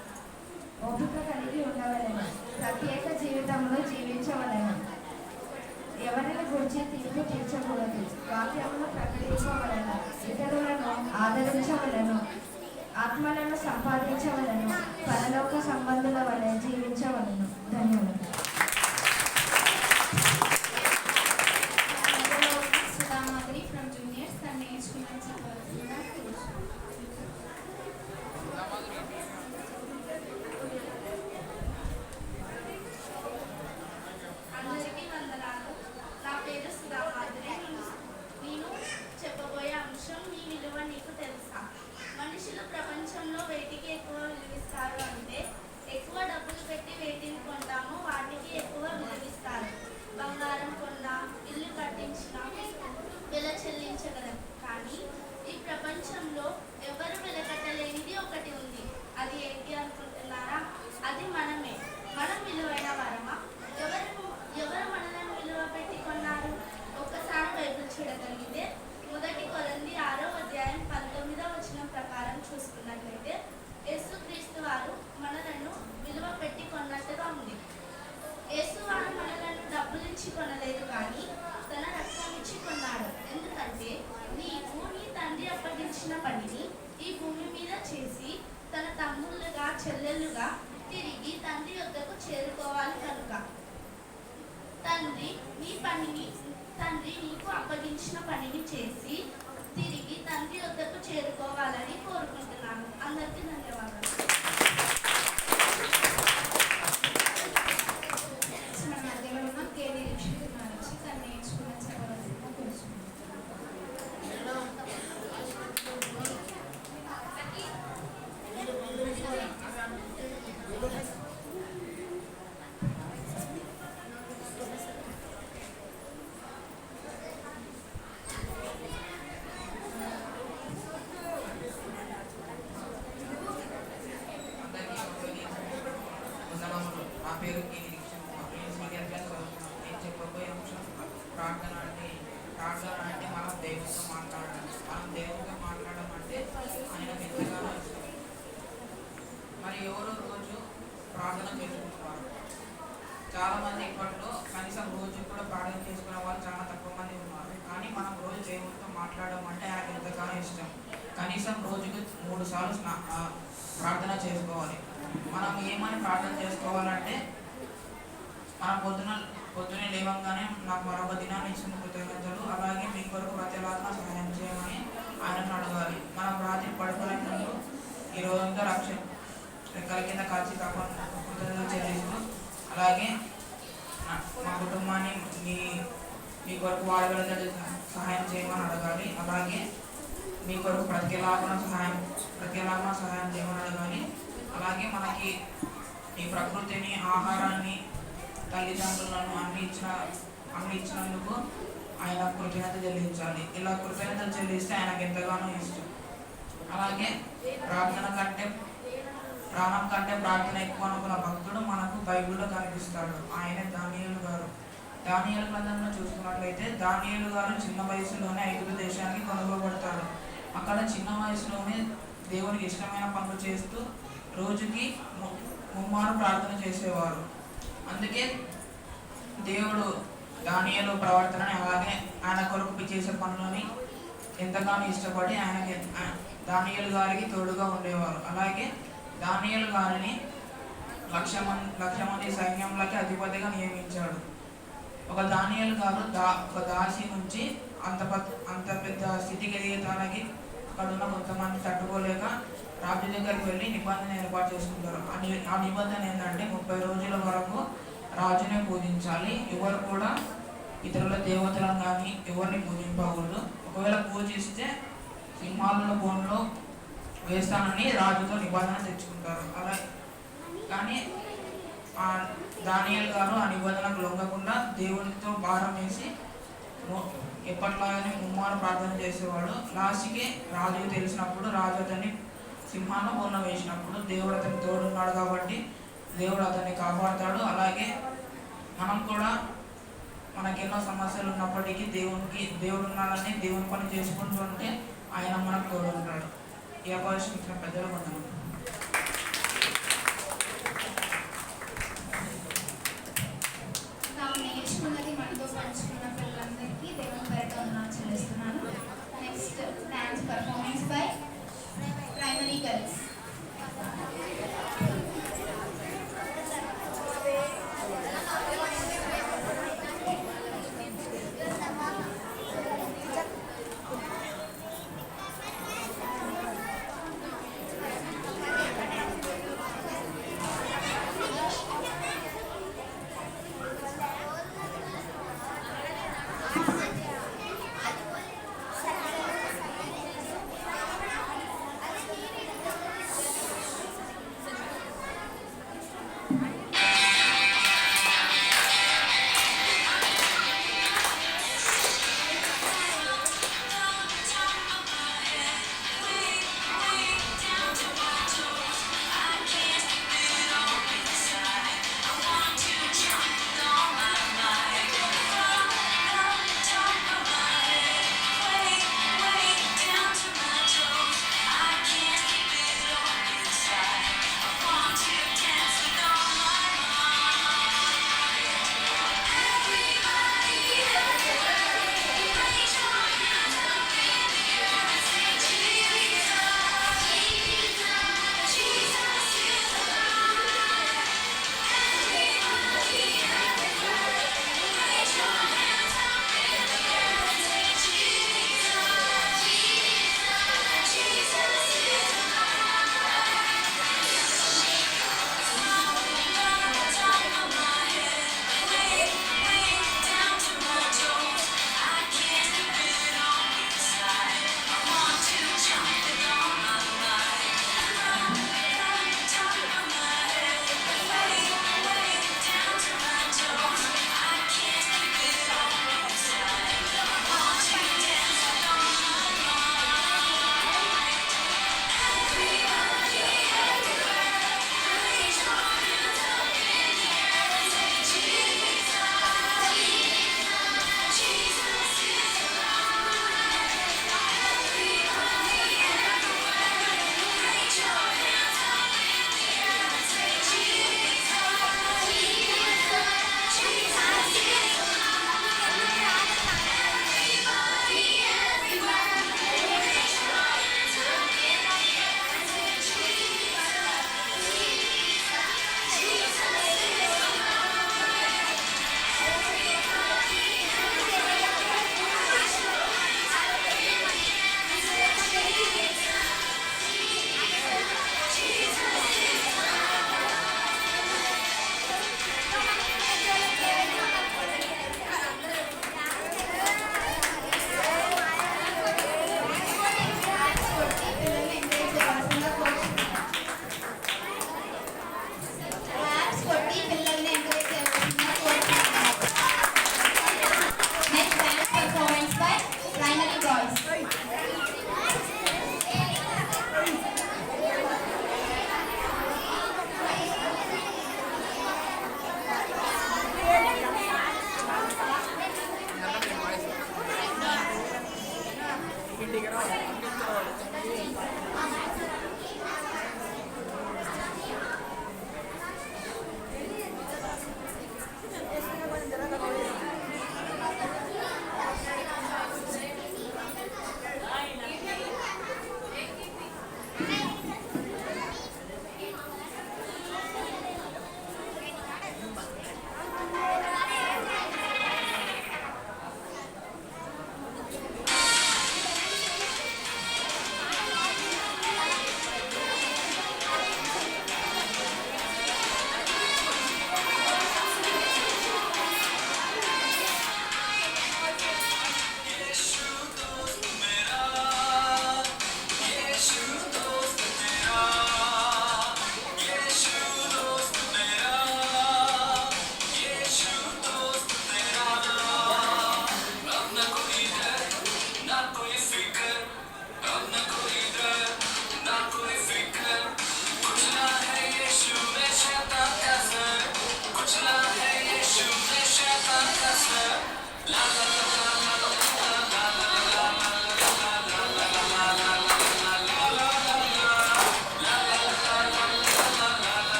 ఓపిక కలిగి ఉండవలెను. ప్రత్యేక జీవితంలో జీవించవలెను. ఎవరిని గురించి తీర్పు తీర్చకూడదు. వాక్యమును ప్రకటించవలెను. ఇతరులను ఆదరించవలెను. ఆత్మలను సంపాదించవలెను. పరలోక సంబంధుల వలె జీవించవలెను. ధన్యవాదాలు. సుధామాధురి ఫ్రమ్ జూనియర్స్ తను నేర్చుకున్నాను చెప్పవలసిందిగా అందరికీ వందనాలు. నా పేరు సుధామాధురి. నేను చెప్పబోయే అంశం మీ విలువ నీకు తెలుసా. మనుషులు ప్రపంచంలో వేటికి ఎక్కువ విలువిస్తారు అంటే ఎక్కువ డబ్బులు పెట్టి వేటిని కొంటామో వాటికి ఎక్కువ విలువిస్తారు. బంగారం కొన్నా, ఇల్లు కట్టించినా వెల చెల్లించగలం. కానీ ఈ ప్రపంచంలో ఎవరు వెలకట్టలేనిది ఒకటి ఉంది. అది ఏంటి అనుకుంటున్నారా? అది మనమే. మనం విలువైన వారమా? ఎవరు మనలను విలువ పెట్టి కొన్నారు? ఒక్కసారి బైబిల్ చూడగలిగితే మొదటి కొరింథీ 6:19 ప్రకారం చూసుకున్నట్లయితే యేసుక్రీస్తు వారు మనలను విలువ పెట్టి కొన్నట్టుగా ఉంది. యేసు వారు మనలను డబ్బులిచ్చి కొనలేదు, కానీ తన రక్తం ఇచ్చి కొన్నాడు. ఎందుకంటే నీకు నీ తండ్రి అప్పగించిన పనిని ఈ భూమి మీద చేసి తన తమ్ముళ్ళుగా చెల్లెళ్ళుగా తిరిగి తండ్రి వద్దకు చేరుకోవాలి కనుక తండ్రి నీకు అప్పగించిన పనిని చేసి తిరిగి తండ్రి వద్దకు చేరుకోవాలని కోరుకుంటున్నాను. అందరికీ ధన్యవాదాలు. మన మధ్యలో ఉన్న కేవీ దీక్షిత్ గారు వచ్చి తను నేర్చుకున్నాను చెప్పవలసిందిగా కోరుచున్నాను. నా పేరు కేవీ దీక్షిత్. నేను సీనియర్ క్లాస్ చదువుతున్నాను. నేను చెప్పబోయే అంశం ప్రార్థన అంటే మనం దేవునితో మాట్లాడడం. మనం దేవునితో మాట్లాడడం అంటే ఆయనకు ఎంతగానో ఇష్టం. మరి ఎవరో రోజు ప్రార్థన చేసుకుంటున్నారు. చాలామంది ఇప్పట్లో కనీసం రోజు కూడా ప్రార్థన చేసుకునే వాళ్ళు చాలా తక్కువ మంది ఉన్నారు. కానీ మనం రోజు దేవునితో మాట్లాడడం అంటే ఆయనకు ఎంతగానో ఇష్టం. కనీసం రోజుకి 3 సార్లు ప్రార్థన చేసుకోవాలి. మనం ఏమని ప్రార్థన చేసుకోవాలంటే మనం పొద్దునే లేవంగానే నాకు మరొక దినాన్ని ఇచ్చిన కృతజ్ఞతలు, అలాగే మీ కొరకు ప్రతిలాత్మ సహాయం చేయమని ఆయనను అడగాలి. మనం రాత్రి పడుకునే ముందు ఈ రోజంతా రెక్కల కింద కాచి కాపాడు కృతజ్ఞతలు చెల్లిస్తూ, అలాగే మా కుటుంబాన్ని మీ కొరకు వాడగల సహాయం చేయమని అడగాలి. అలాగే మీ కొరకు ప్రతిలాత్మ సహాయం చేయమని అడగాలి. అలాగే మనకి ఈ ప్రకృతిని, ఆహారాన్ని, తల్లిదండ్రులను అన్ని ఇచ్చినందుకు ఆయన కృతజ్ఞత చెల్లించాలి. ఇలా కృతజ్ఞతలు చెల్లిస్తే ఆయనకు ఎంతగానో ఇష్టం. అలాగే ప్రాణం కంటే ప్రార్థన ఎక్కువ అనుకున్న భక్తుడు మనకు బైబిల్లో కనిపిస్తాడు. ఆయన దానియేలు గారు. దానియేలు గ్రంథంలో చూసుకున్నట్లయితే దానియేలు గారు చిన్న వయసులోనే ఐగుప్తు దేశానికి కొనుగోబడతాడు. అక్కడ చిన్న వయసులోనే దేవునికి ఇష్టమైన పనులు చేస్తూ రోజుకి 3 మారు ప్రార్థన చేసేవారు. అందుకే దేవుడు దానియేలు ప్రవర్తనని, అలాగే ఆయన కొరకు చేసే పనులని ఎంతగానో ఇష్టపడి దానియేలు గారికి తోడుగా ఉండేవారు. అలాగే దానియేలు గారిని 1,00,000 మంది సైన్యంలోకి అధిపతిగా నియమించాడు. ఒక దానియేలు గారు ఒక దాసి నుంచి అంత పెద్ద స్థితికి ఎదిగేదానికి అక్కడ ఉన్న కొంతమంది తట్టుకోలేక రాజు దగ్గరికి వెళ్ళి నిబంధన ఏర్పాటు చేసుకుంటారు. ఆ నిబంధన ఏంటంటే 30 రోజుల వరకు రాజునే పూజించాలి. ఎవరు కూడా ఇతరుల దేవతలను కానీ ఎవరిని పూజింపకూడదు. ఒకవేళ పూజిస్తే సింహాల బోన్లో వేస్తానని రాజుతో నిబంధన తెచ్చుకుంటారు. అలా కానీ దానియేలు గారు ఆ నిబంధనకు లొంగకుండా దేవునితో భారం వేసి ఎప్పట్లాగానే 3 మారు ప్రార్థన చేసేవాడు. లాస్ట్కి రాజుకి తెలిసినప్పుడు రాజు అతన్ని సింహాన్ని బోన్లో వేసినప్పుడు దేవుడు అతని తోడున్నాడు కాబట్టి దేవుడు అతన్ని కాపాడుతాడు. అలాగే మనం కూడా మనకి మనకి ఎన్నో సమస్యలు ఉన్నప్పటికీ దేవుడు ఉన్నాడని దేవుని పని చేసుకుంటూ ఉంటే ఆయన మనకు తోడు ఉంటాడు. ఈ అవకాశం ఇచ్చిన పెద్దలు వందనం. తాము నేర్చుకున్నది మనతో పంచుకున్న పిల్లలందరికీ దేవుని పేరుతో వందనాలు చెల్లిస్తున్నాను. Next dance performance by primary girls.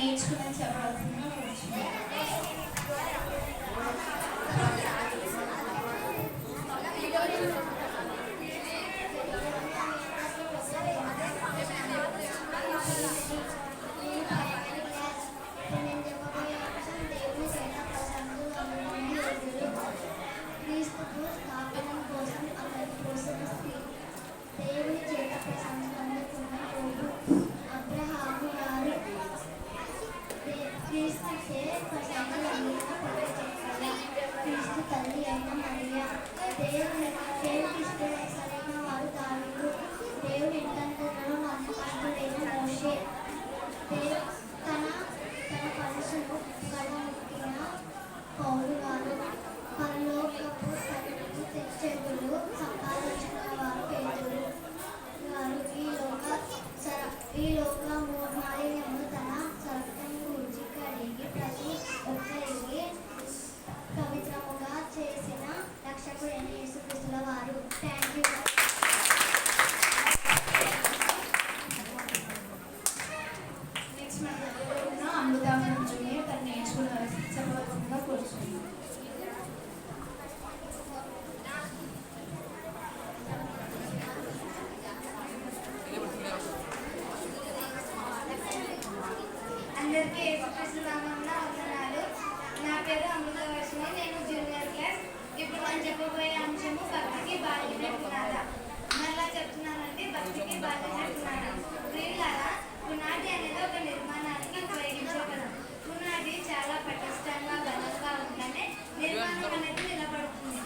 నేర్చుకుని చెప్పవలసిందిగా కోరుచున్నాను. క్రీస్తుకు స్థాపనం కోసం అతని కోసం స్త్రీ దేవుని చేత ప్రశంస అందుకున్న ప్రభు అబ్రహాము గారు క్రీస్తుచే ప్రశంస అందిన పవిత్ర క్రీస్తు తల్లి అయిన మరియా దేవునికి సరైన వారు దావీదు దేవుని ఇంటంతలో నమ్మకస్తుడైన మోషే తన మనసును కలముట్టిన పౌలు గారు పరలోకపు తలుపు తెచ్చెగులు సంపాదించిన వారు పేదలు గారు ఈ లోక మాలిన్యము తన సత్యం గురించి కడిగి ప్రతి ఒక్కరికి పవిత్రముగా చేసిన రక్షకుడైన యేసుక్రీస్తుల వారు. Thank you. నెక్స్ట్ మన దగ్గర ఉన్న అమృతాంబరం జూనియర్ తను చెప్పవలసిందిగా కోరుచున్నాను. అందరికీ యేసుక్రీస్తు నామమున వందనాలు. నా పేరు అమృతవర్షిణి. నేను జూనియర్ క్లాస్. ఇప్పుడు మనం చెప్పబోయే అంశము భక్తికి బాల్యమే పునాదా. మళ్ళా చెప్తున్నానండి, భక్తికి బాల్యమే పునాదా. ప్రియులారా, పునాది అనేది ఒక నిర్మాణానికి ఉపయోగించే పదం. పునాది చాలా పటిష్టంగా బలంగా ఉంటేనే నిర్మాణం అనేది నిలబడుతుంది.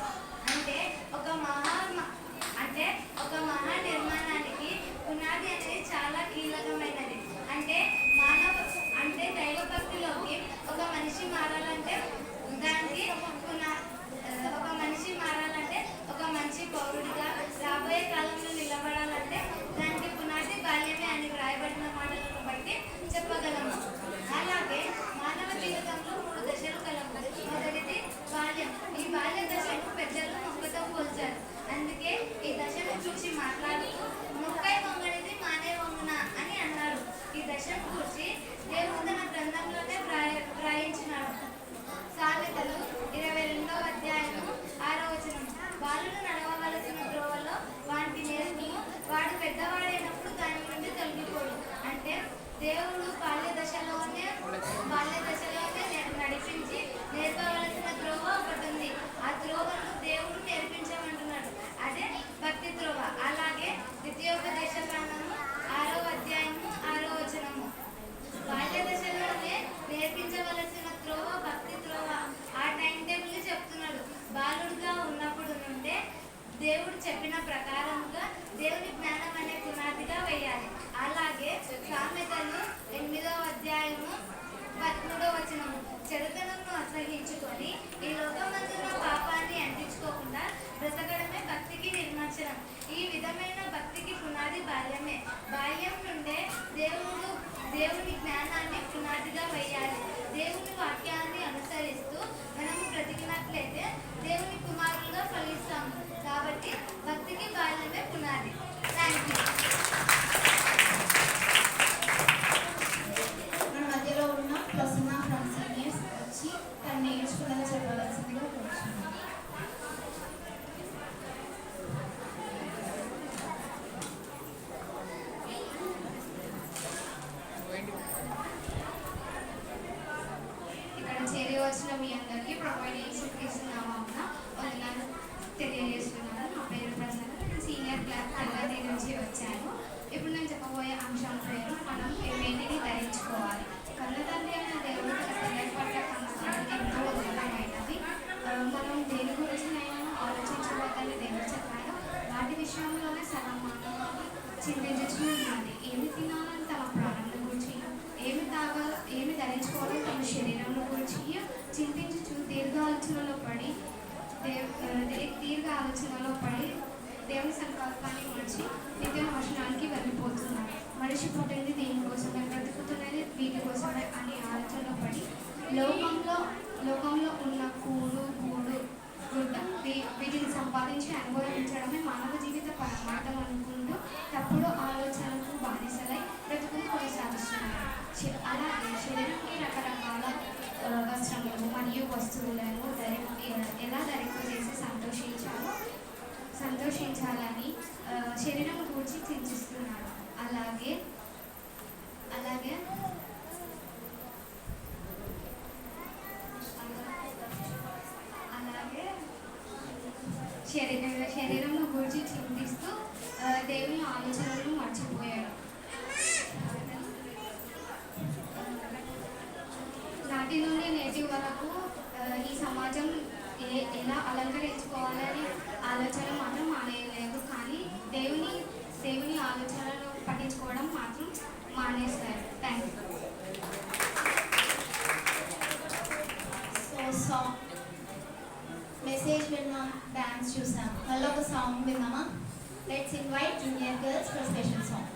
అంటే ఒక మహా నిర్మాణానికి పునాది అనేది చాలా కీలకమైనది. అంటే దైవ భక్తిలోకి ఒక మనిషి మారాలంటే ఒక మంచి పౌరుడిగా రాబోయే కాలంలో నిలబడాలంటే దానికి పునాది బాల్యమే అని వ్రాయబడిన మాటలను బట్టి చెప్పగలము. అలాగే మానవ జీవితంలో 3 దశలు కలవు. మొదటిది బాల్యం. ఈ బాల్య దశను పెద్దలు మొక్కతో పోల్చారు. అందుకే ఈ దశను చూసి మాట్లాడుతూ మొక్కై వంగనిది మానే వంగున అని అన్నారు. ఈ దశను చూసి దేవుడు తన గ్రంథంలోనే వ్రాయించినాడు. సామెతలు 22వ అధ్యాయము 6వ వచనం. బాలుడు నడవవలసిన త్రోవలో వానికి నేర్పును, వాడు పెద్దవాడైనప్పుడు దాని నుండి తొలగిపోడు. అంటే దేవుడు బాల్య దశలోనే నడిపించి నేర్పవలసిన త్రోవ ఒకటి ఉంది. ఆ త్రోవను దేవుడు నేర్పించమంటున్నాడు. అదే భక్తి త్రోవ. అలాగే ద్వితీయోపదేశ కాండము 6వ అధ్యాయము 6వ వచనము. బాల్య దశలోనే నేర్పించవలసిన త్రోవ భక్తి త్రోవ. ఆ టైం టేబుల్ చెప్తున్నాడు. బాలుడుగా ఉన్నప్పుడు నుండే దేవుడు చెప్పిన ప్రకారంగా దేవుని జ్ఞానం అనే పునాదిగా వేయాలి. అలాగే సామెతలు 8వ అధ్యాయము 13వ వచనము. చెడుతనంను అసహించుకొని ఈ లోకమందున పాపాన్ని అంటించుకోకుండా బ్రతకడమే భక్తికి నిర్వచనం. ఈ విధమైన భక్తికి పునాది బాల్యమే. బాల్యం నుండే దేవుని జ్ఞానాన్ని పునాదిగా వేయాలి. దేవుని వాక్యాన్ని అనుసరిస్తూ మనము బ్రతికినట్లయితే దేవుని కుమారులుగా ఫలిస్తాము. కాబట్టి భక్తికి బాల్యమే పునాది. Thank you. మన మధ్యలో ఉన్న ప్రసన్న ఫ్రమ్ సీనియర్స్ వచ్చి తను నేర్చుకున్నది చెప్పవలసిందిగా కోరుచున్నాను. ఇక్కడ చేరి వచ్చిన మీ అందరికీ ప్రొవైడ్ యేసుక్రీస్తు నామమున వందనాలు తెలియజేస్తున్నాను. నా పేరు ప్రసన్న. నేను సీనియర్ క్లాస్ తరగతి నుంచి వచ్చాను. ఇప్పుడు నేను చెప్పబోయే అంశం పేరు మనం వేటిని ధరించుకోవాలి. కన్నతండ్రి అనే దేవుడు తెలియపడ్డ కన్నతండ్రి ఎంతో ఉన్నతమైనది. మనం దేని గురించినైనా ఆలోచించవద్దని దేవుడు చెప్పాడు. వాటి విషయంలోనే సగం మానవాన్ని చింతించు ఉన్నది. ఏమి తినాలని తమ ప్రాణంలో గురించి, ఏమి ధరించుకోవాలని తమ శరీరంలో గురించి చింతించు దీర్ఘ ఆలోచనలో పడి దేవుని సంకల్పాన్ని మర్చి నిత్య నాశనానికి వెళ్ళిపోతున్నారు. మనిషి పుట్టింది దీనికోసమే, బ్రతుకుతున్నది వీటి కోసమే అనే ఆలోచనలో పడి లోకంలో ఉన్న కూడు గూడు గుడ్డ వీటిని సంపాదించి అనుభవించడమే మానవ జీవిత పరమార్థం అనుకుంటూ తప్పుడు ఆలోచనలకు బానిసలై బ్రతుకుని కొనసాగిస్తున్నారు. అలాగే శరీరం ఇంటి వస్తువులను ఎలా ధరింపజేసి సంతోషించాలని శరీరం కూర్చి చింతిస్తున్నాడు. అలాగే శరీరంను గురించి చింతిస్తూ దేవుని ఆలోచనలను మర్చిపోయాడు. నాటి నుండి నేటి వరకు ఈ సమాజం ఎలా అలంకరించుకోవాలని ఆలోచన మాత్రం మానేయలేదు. కానీ దేవుని ఆలోచనలను పట్టించుకోవడం మాత్రం మానేస్తారు. Thank you. మెసేజ్ విన్నాం, డాన్స్ చూసాం, మళ్ళీ ఒక సాంగ్ విన్నామా? Let's invite junior girls for special song.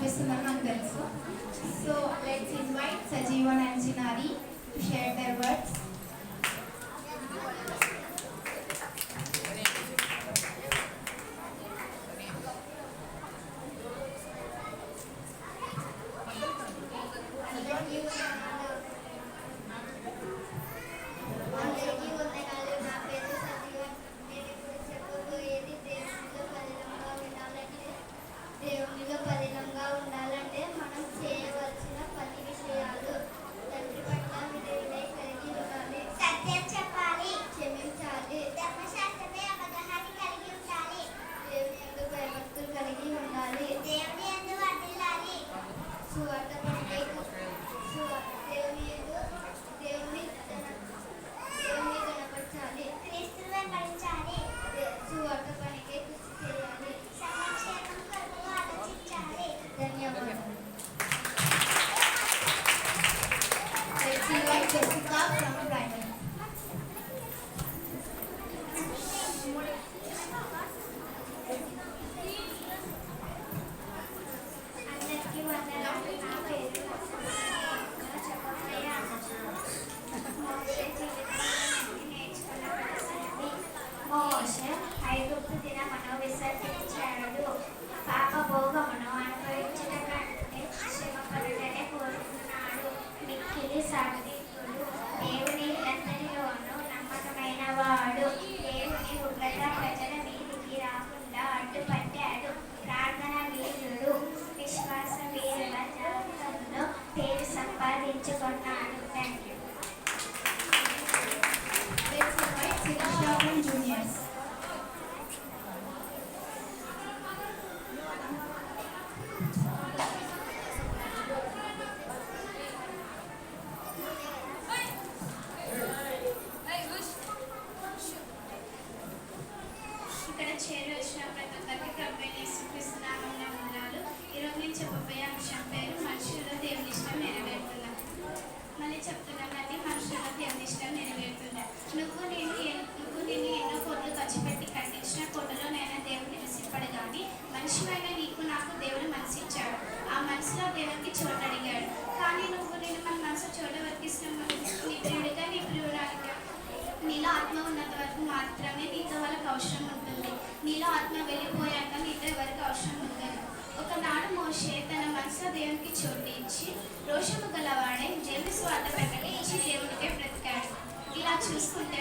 కనిపిస్తుందని నాకు తెలుసు. So let's invite Sajeevan and Sinari to share their words. అందరికీ వందనాలు. నా పేరు సజీవన్. నేను ఇప్పుడు చెప్పబోయేది దేవునిలో పదిలంగా ఉండాలంటే మనం చేయవలసిన 10 విషయాలు. తండ్రి పట్ల విధేయులై కలిగి ఉండాలి. సత్యం చెప్పాలి. క్షమించాలి. ధర్మశాస్త్రమే అవగాహన కలిగి ఉండాలి. దేవుని యందు భయభక్తులు కలిగి ఉండాలి. దేవుని యందు వర్ధిల్లాలి. సువార్త పనికై దేవుని గణపరచాలి. క్రీస్తుని వెంబడించాలి. సువార్త పనికై కృషి చేయాలి. సమాక్షేమం కొరకు ఆలోచించాలి. ధన్యవాదాలు. Let's invite Jessica from primary. అందరికీ వందనాలు. నా పేరు చెప్పబోయే మోషే జీవితంలో నేర్చుకున్న పాఠశాలది. మోషే ఐగుప్తు దినమును విసర్జించాడు. పాప భోగమును అనుభవించుట కంటే శ్రమ పడుటనే కోరుకున్నాడు. మిక్కిలి సాత్వికుడు. దేవుని అందరిలోనూ నమ్మకమైన వాడు. దేవుని ఉగ్రత ప్రజల మీదికి రాకుండా అడ్డుపట్టాడు. ప్రార్థన వీరుడు. విశ్వాస వీరుల జాబితాలో పేరు సంపాదించుకున్నాడు. Thank you. Let's invite Sirisha from juniors. ఇక్కడ చేరి వచ్చిన ప్రతి ఒక్కరికి ప్రభువైన యేసుక్రీస్తు నామమున వందనాలు. ఈరోజు నేను చెప్పబోయే అంశం పేరు మనుషుల్లో దేవుని ఇష్టం నెరవేరుతుందా. మళ్ళీ చెప్తున్నానండి, మనుషుల్లో దేవుని ఇష్టం నెరవేరుతుందా. నువ్వు నేను ఎన్నో కోట్లు ఖర్చు పెట్టి కట్టించిన కోటలోనైనా దేవుడు నివసిస్తాడు. కానీ మనిషివైన నీకు నాకు దేవుడు మనసు ఇచ్చాడు. ఆ మనసులో దేవునికి చోటు అడిగాడు. కానీ నేను మన మనసు చోట వర్తిస్తున్నాం. నీ ప్రియుడిగా నీ ప్రియురాలిగా నీలో ఆత్మ ఉన్నంత వరకు మాత్రమే నీతో వాళ్ళకి అవసరం ఉంటుంది. నీలో ఆత్మ వెళ్ళిపోయాక నీతో ఎవరికి అవసరం ఉండదు. ఒకనాడు మోషే తన మనసులో దేవునికి చోటు ఇచ్చి రోషము గలవాడే దేవుని స్వార్థ ప్రకటించి దేవునికే బ్రతికాడు. ఇలా చూసుకుంటే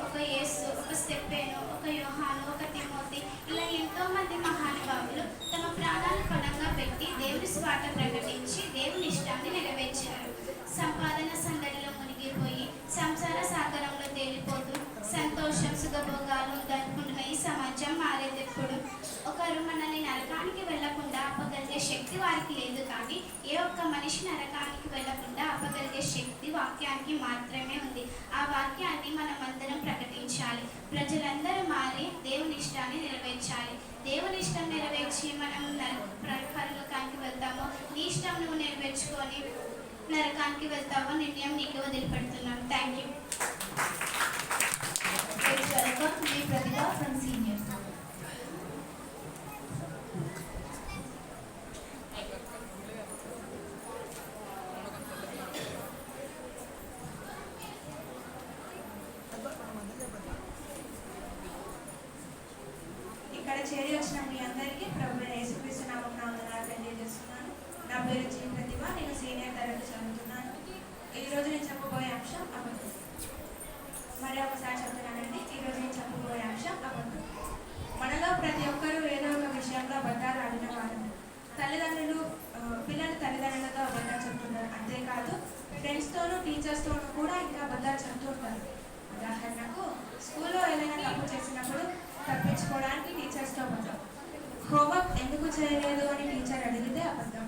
ఒక యేసు, ఒక స్టెఫెను, ఒక యోహాను, ఒక తిమోతి, ఇలా ఎంతో మంది మహానుభావులు తమ ప్రాణాలు పణంగా పెట్టి దేవుని స్వార్థ ప్రకటించి దేవుని ఇష్టాన్ని నెరవేర్చారు. సంపాదన సందడిలో మునిగిపోయి సంసార సాగరంలో తేలిపోతూ సంతోషం సుఖభోగాలు దనుకుంటున్న ఈ సమాజం మారేదెప్పుడు. ఒకరు మనల్ని నరకానికి వెళ్లకుండా ఆపగలిగే శక్తి వారికి లేదు. కానీ ఏ ఒక్క మనిషి నరకానికి వెళ్లకుండా ఆపగలిగే శక్తి వాక్యానికి మాత్రమే ఉంది. ఆ వాక్యాన్ని మనమందరం ప్రకటించాలి. ప్రజలందరూ మారి దేవుని ఇష్టాన్ని నెరవేర్చాలి. దేవుని ఇష్టం నెరవేర్చి మనం పరలోకానికి వెళ్తామో, నీ ఇష్టం నువ్వు నెరవేర్చుకొని నరకానికి వెళ్తావో నిర్ణయం నీకు వదిలిపెడుతున్నాను. Thank you. Let's welcome J. Pratibha from seniors. ఇక్కడ చేరి వచ్చిన మీ అందరికీ ప్రభువైన యేసుక్రీస్తు నామమున వందనాలు తెలియజేస్తున్నాను. నా పేరు జీ ప్రతిభ. నేను సీనియర్ తరగతి చదువుతున్నాను. ఈరోజు నేను చెప్పబోయే అంశం అబద్ధం. మరి ఒకసారి చెప్తున్నానండి. ఈరోజు నేను చెప్పబోయే అంశం అబద్ధం. మనలో ప్రతి ఒక్కరూ ఏదో ఒక విషయంలో అబద్ధాలు ఆడిన వారు. పిల్లలు తల్లిదండ్రులతో అబద్ధాలు చెప్తుంటారు. అంతేకాదు ఫ్రెండ్స్తోనూ టీచర్స్తోనూ కూడా ఇంకా అబద్ధాలు చెప్తుంటారు. ఉదాహరణకు స్కూల్లో ఏదైనా తప్పు చేసినప్పుడు తప్పించుకోవడానికి టీచర్స్తో అబద్ధం. హోంవర్క్ ఎందుకు చేయలేదు అని టీచర్ అడిగితే అబద్ధం.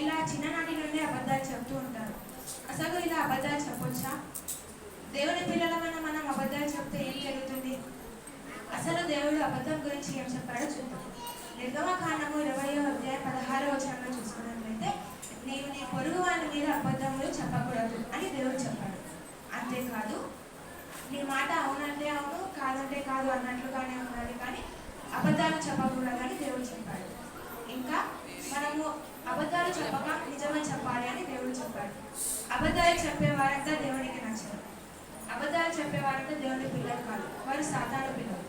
ఇలా చిన్ననాటి నుండి అబద్ధాలు చెప్తూ ఉంటారు. అసలు ఇలా అబద్ధాలు చెప్పొచ్చా? దేవుని పిల్లలమైన మనం అబద్ధాలు చెప్తే ఏం జరుగుతుంది? అసలు దేవుడు అబద్ధం గురించి ఏం చెప్పాడో చూద్దాం. నిర్గమకాండము 20వ అధ్యాయం 16వ వచనంలో చూసుకున్నట్లయితే, నీవు నీ పొరుగు వాని మీద అబద్ధములు చెప్పకూడదు అని దేవుడు చెప్పాడు. అంతేకాదు నీ మాట అవునంటే అవును, కాదంటే కాదు అన్నట్లుగానే ఉండాలి, కానీ అబద్ధాలు చెప్పకూడదని దేవుడు చెప్పాడు. ఇంకా మనము అబద్ధాలు చెప్పక నిజమే చెప్పాలి అని దేవుడు చెప్పాడు. అబద్ధాలు చెప్పేవారంతా దేవునికి నచ్చరు. అబద్ధాలు చెప్పేవారంతా దేవుని పిల్లలు కాదు, వారు సాతాను పిల్లలు.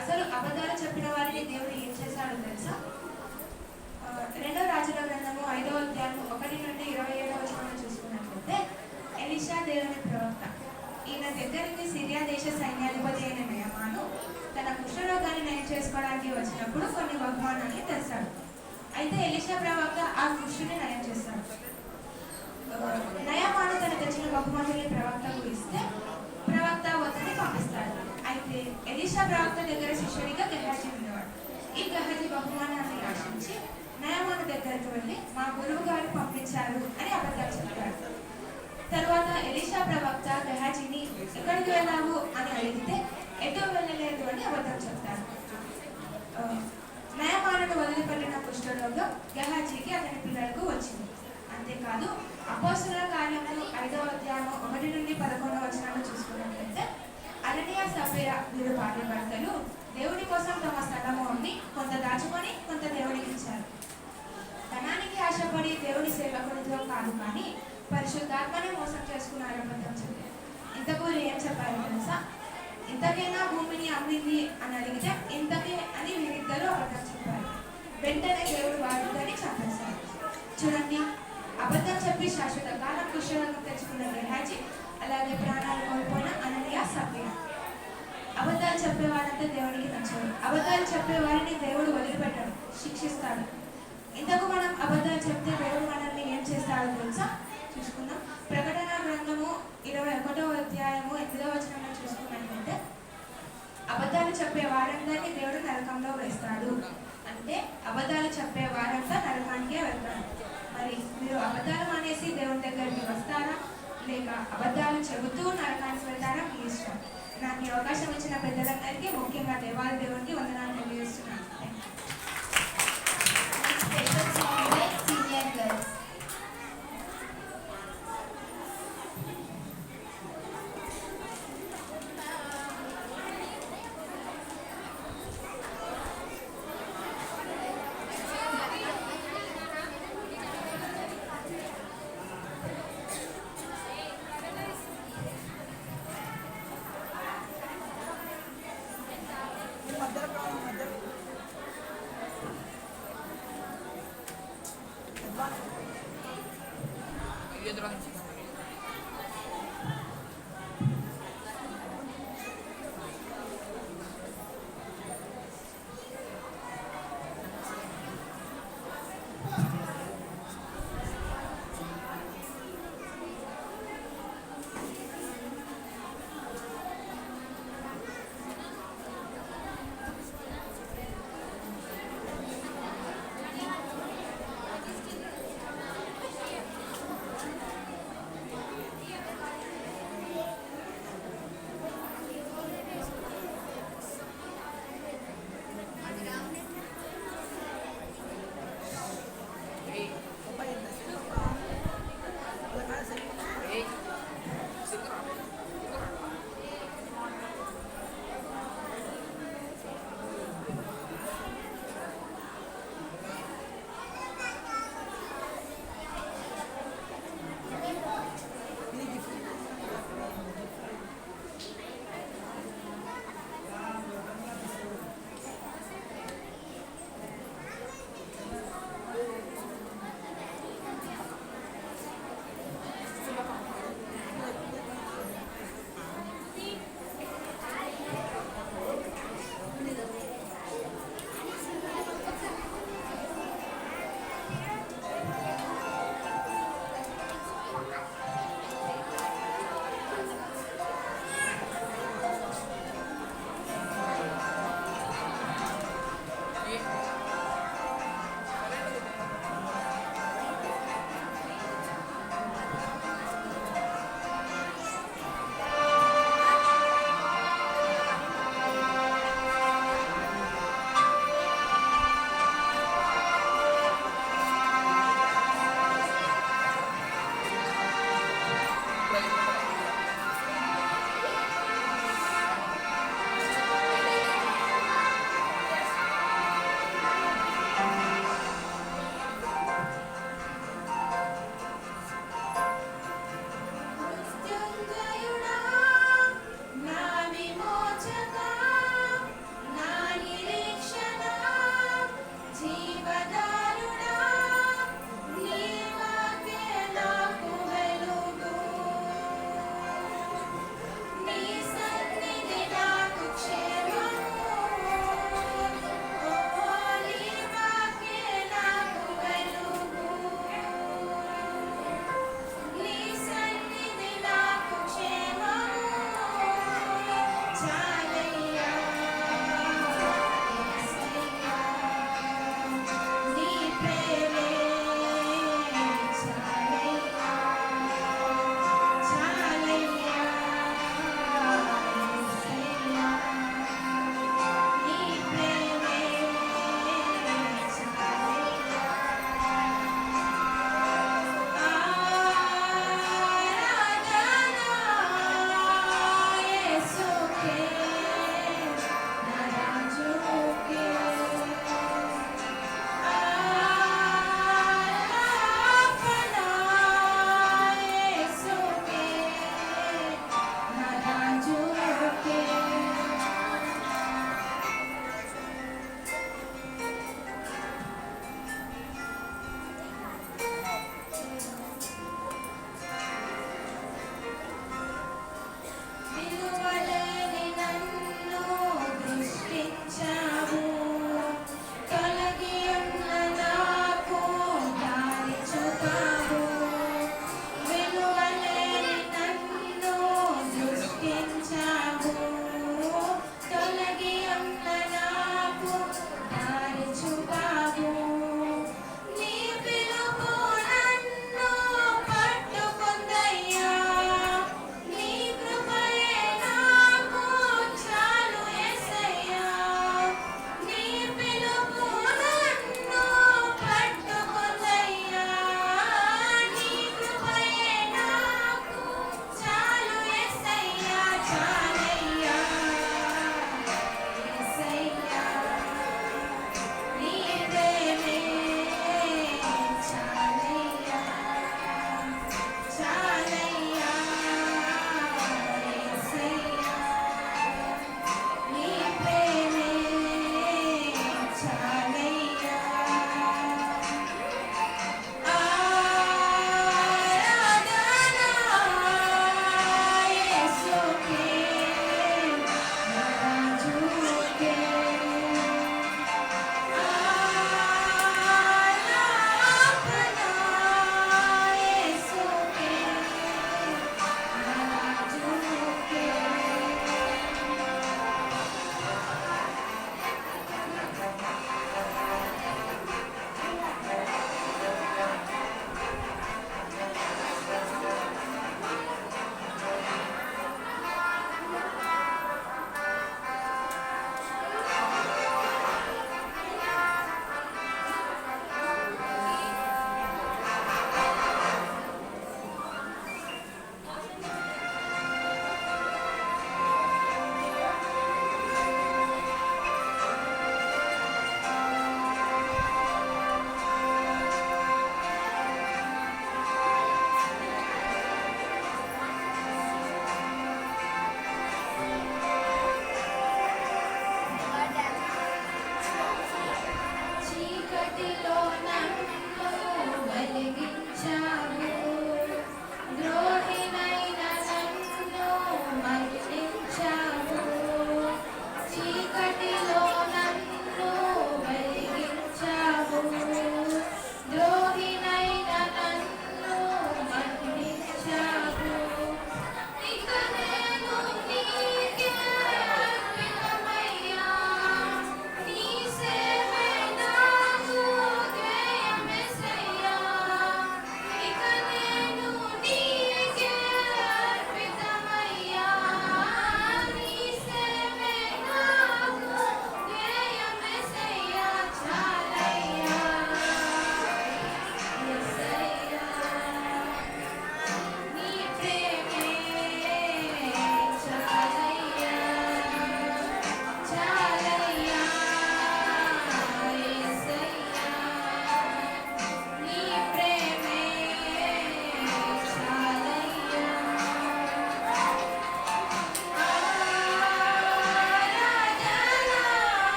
అసలు అబద్ధాలు చెప్పిన వారిని దేవుడు ఏం చేశాడో తెలుసా? 2వ రాజుల గ్రంథము 5వ అధ్యాయం 1 నుండి 27వ వచనం చూసుకున్నట్లయితే, ఎలీషా దేవుని ప్రవక్త, ఈయన దగ్గరికి సిరియా దేశ సైన్యాధిపతి అయిన నయమాను తన కుష్ఠరోగాన్ని నయం చేసుకోవడానికి వచ్చినప్పుడు కొన్ని బహుమానాన్ని తెస్తాడు. అయితే ఎలీషా ప్రవక్త ఆ కుష్ఠుని నయం చేస్తాడు. నయమాను తన తెచ్చిన బహుమతుల్ని ప్రవక్తకు ఇస్తే ప్రవక్త వద్దని పంపిస్తాడు. అయితే ఎలీషా ప్రవక్త దగ్గర శిష్యుడిగా గెహాజీ ఉండేవాడు. ఈ గెహాజీ బహుమానాన్ని ఆశించి నయమాను దగ్గరికి వెళ్ళి మా గురువు గారు పంపించారు అని అబద్ధాలు చెప్తాడు. తర్వాత ఎలీషా ప్రవక్త గెహాజీని ఎక్కడికి వెళ్ళావు అని అడిగితే ఎటు వెళ్ళలేదు అని అబద్ధం చెప్తాడు. నయమానును వదిలిపెట్టిన కుష్ఠరోగం గెహాజీకి అతని పిల్లలకు వచ్చింది. అంతేకాదు అపోస్తలుల కార్యములు 5వ అధ్యాయం 1 నుండి 11వ వచనాలు చూసుకున్నట్లయితే, అననీయ సఫీర వీరు భార్యాభర్తలు దేవుడి కోసం తమ స్థలము అమ్మి కొంత దాచుకొని కొంత దేవుడికి ఇచ్చారు. ధనానికి ఆశపడి దేవుడి సేవకునితో కాదు కానీ పరిశుద్ధాత్మని మోసం చేసుకున్నారు అబద్ధం చెప్పారు. ఇంతకు ఏం చెప్పారు తెలుసా? ఇంతకైనా భూమిని అమ్మింది అని అడిగితే ఇంతకే అని వీరిద్దరూ అబద్ధం చెప్పారు. వెంటనే దేవుడు వారిద్దరిని చంపేశారు. చూడండి, అబద్ధం చెప్పి శాశ్వత కాలం కుష్ఠరోగం తెచ్చుకున్న గెహాజీ, అలాగే ప్రాణాలు కోల్పోయిన అననీయ సఫీరా. అబద్ధాలు చెప్పేవారంతా దేవునికి నచ్చరు. అబద్ధాలు చెప్పేవారిని దేవుడు వదిలిపెట్టాడు, శిక్షిస్తాడు. ఇంతకు మనం అబద్ధాలు చెప్తే దేవుడు మనల్ని ఏం చేస్తాడో తెలుసా? చూసుకుందాం. ప్రకటన గ్రంథము 21వ అధ్యాయము 8వ వచనంలో చూసుకున్నట్లయితే, అబద్ధాలు చెప్పే వారందరినీ దేవుడు నరకంలో వేస్తాడు. అంటే అబద్ధాలు చెప్పే వారంతా నరకానికే వెళ్తారు. మరి మీరు అబద్ధాలు మానేసి దేవుని దగ్గరికి వస్తారా, లేక అబద్ధాలు చెబుతూ నరకానికి వెళ్తారా? మీ ఇష్టం. నాకు ఈ అవకాశం ఇచ్చిన పెద్దలందరికీ, ముఖ్యంగా దేవాలయ దేవునికి వందనాలు తెలియజేస్తున్నాను. Senior girls. ఎదురు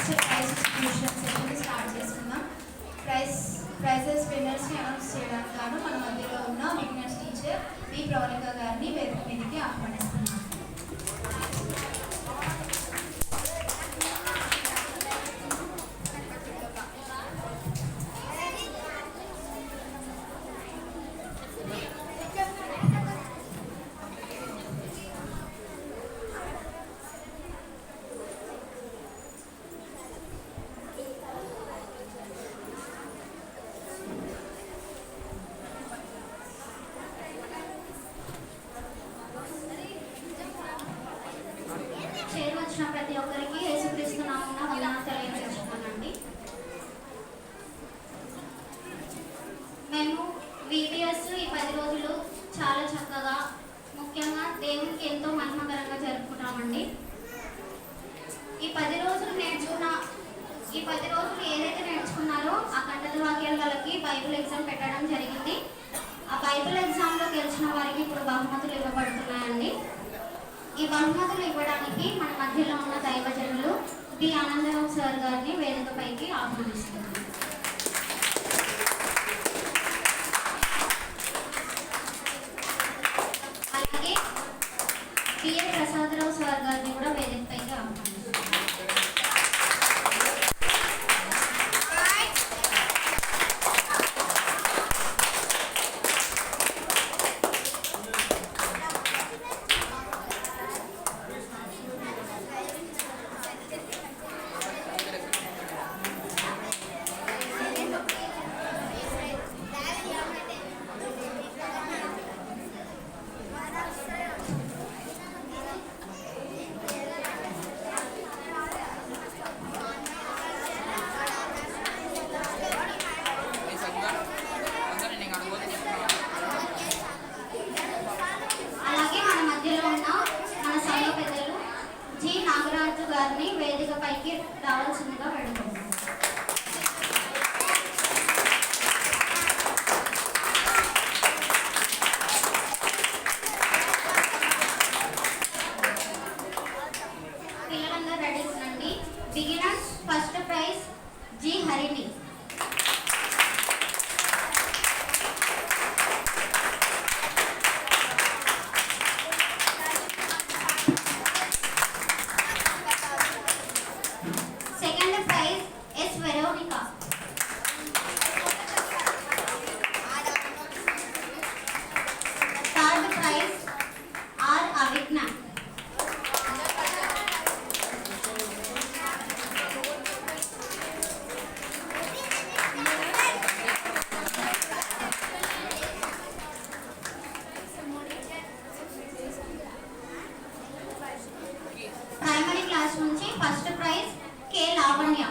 first prize distribution session start చేసుకుందాం. ప్రైజెస్ విన్నర్స్ని అనౌన్స్ చేయడానికి గాను మన మధ్యలో ఉన్న బిగినర్స్ టీచర్ బి ప్రవళిక గారిని వేదిక మీదకి ఆహ్వానిస్తున్నాం. వచ్చిన ప్రతి ఒక్కరికి యేసుక్రీస్తు నామమున వందనాలు తెలియజేస్తున్నానండి. మేము VBS ఈ 10 రోజులు చాలా చక్కగా ముఖ్యంగా దేవునికి ఎంతో మహిమకరంగా జరుపుకుంటామండి. ఈ 10 రోజులు ఏదైతే నేర్చుకున్నారో ఆ కంటత వాక్యాల వాళ్ళకి బైబిల్ ఎగ్జామ్ పెట్టడం జరిగింది. ఆ బైబిల్ ఎగ్జామ్లో గెలిచిన వారికి ఇప్పుడు బహుమతులు ఇవ్వబడుతున్నాయండి. ఈ బహుమతులు ఇవ్వడానికి మన మధ్యలో ఉన్న దైవజనులు బి ఆనందరావు సార్ గారిని వేదికపైకి ఆహ్వానిస్తున్నారు. అలాగే బిఏ ప్రసాదరావు సార్ గారిని కూడా వేదికపైకి ఆహ్వానిస్తున్నారు. గారిని వేదికపైకి రావాల్సిందిగా వేడుకుంటున్నాను. పిల్లలందరూ రెడీ ఉండండి. Beginners first prize G Harini. Primary class నుంచి first prize K Lavanya.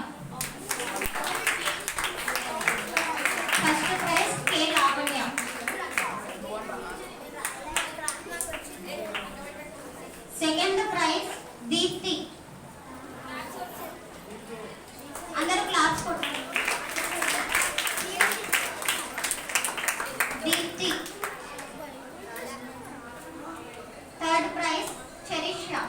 First prize K Lavanya. Second prize Deepthi. అందరూ క్లాప్స్ కొట్టండి. Deepthi. Third prize Charishya.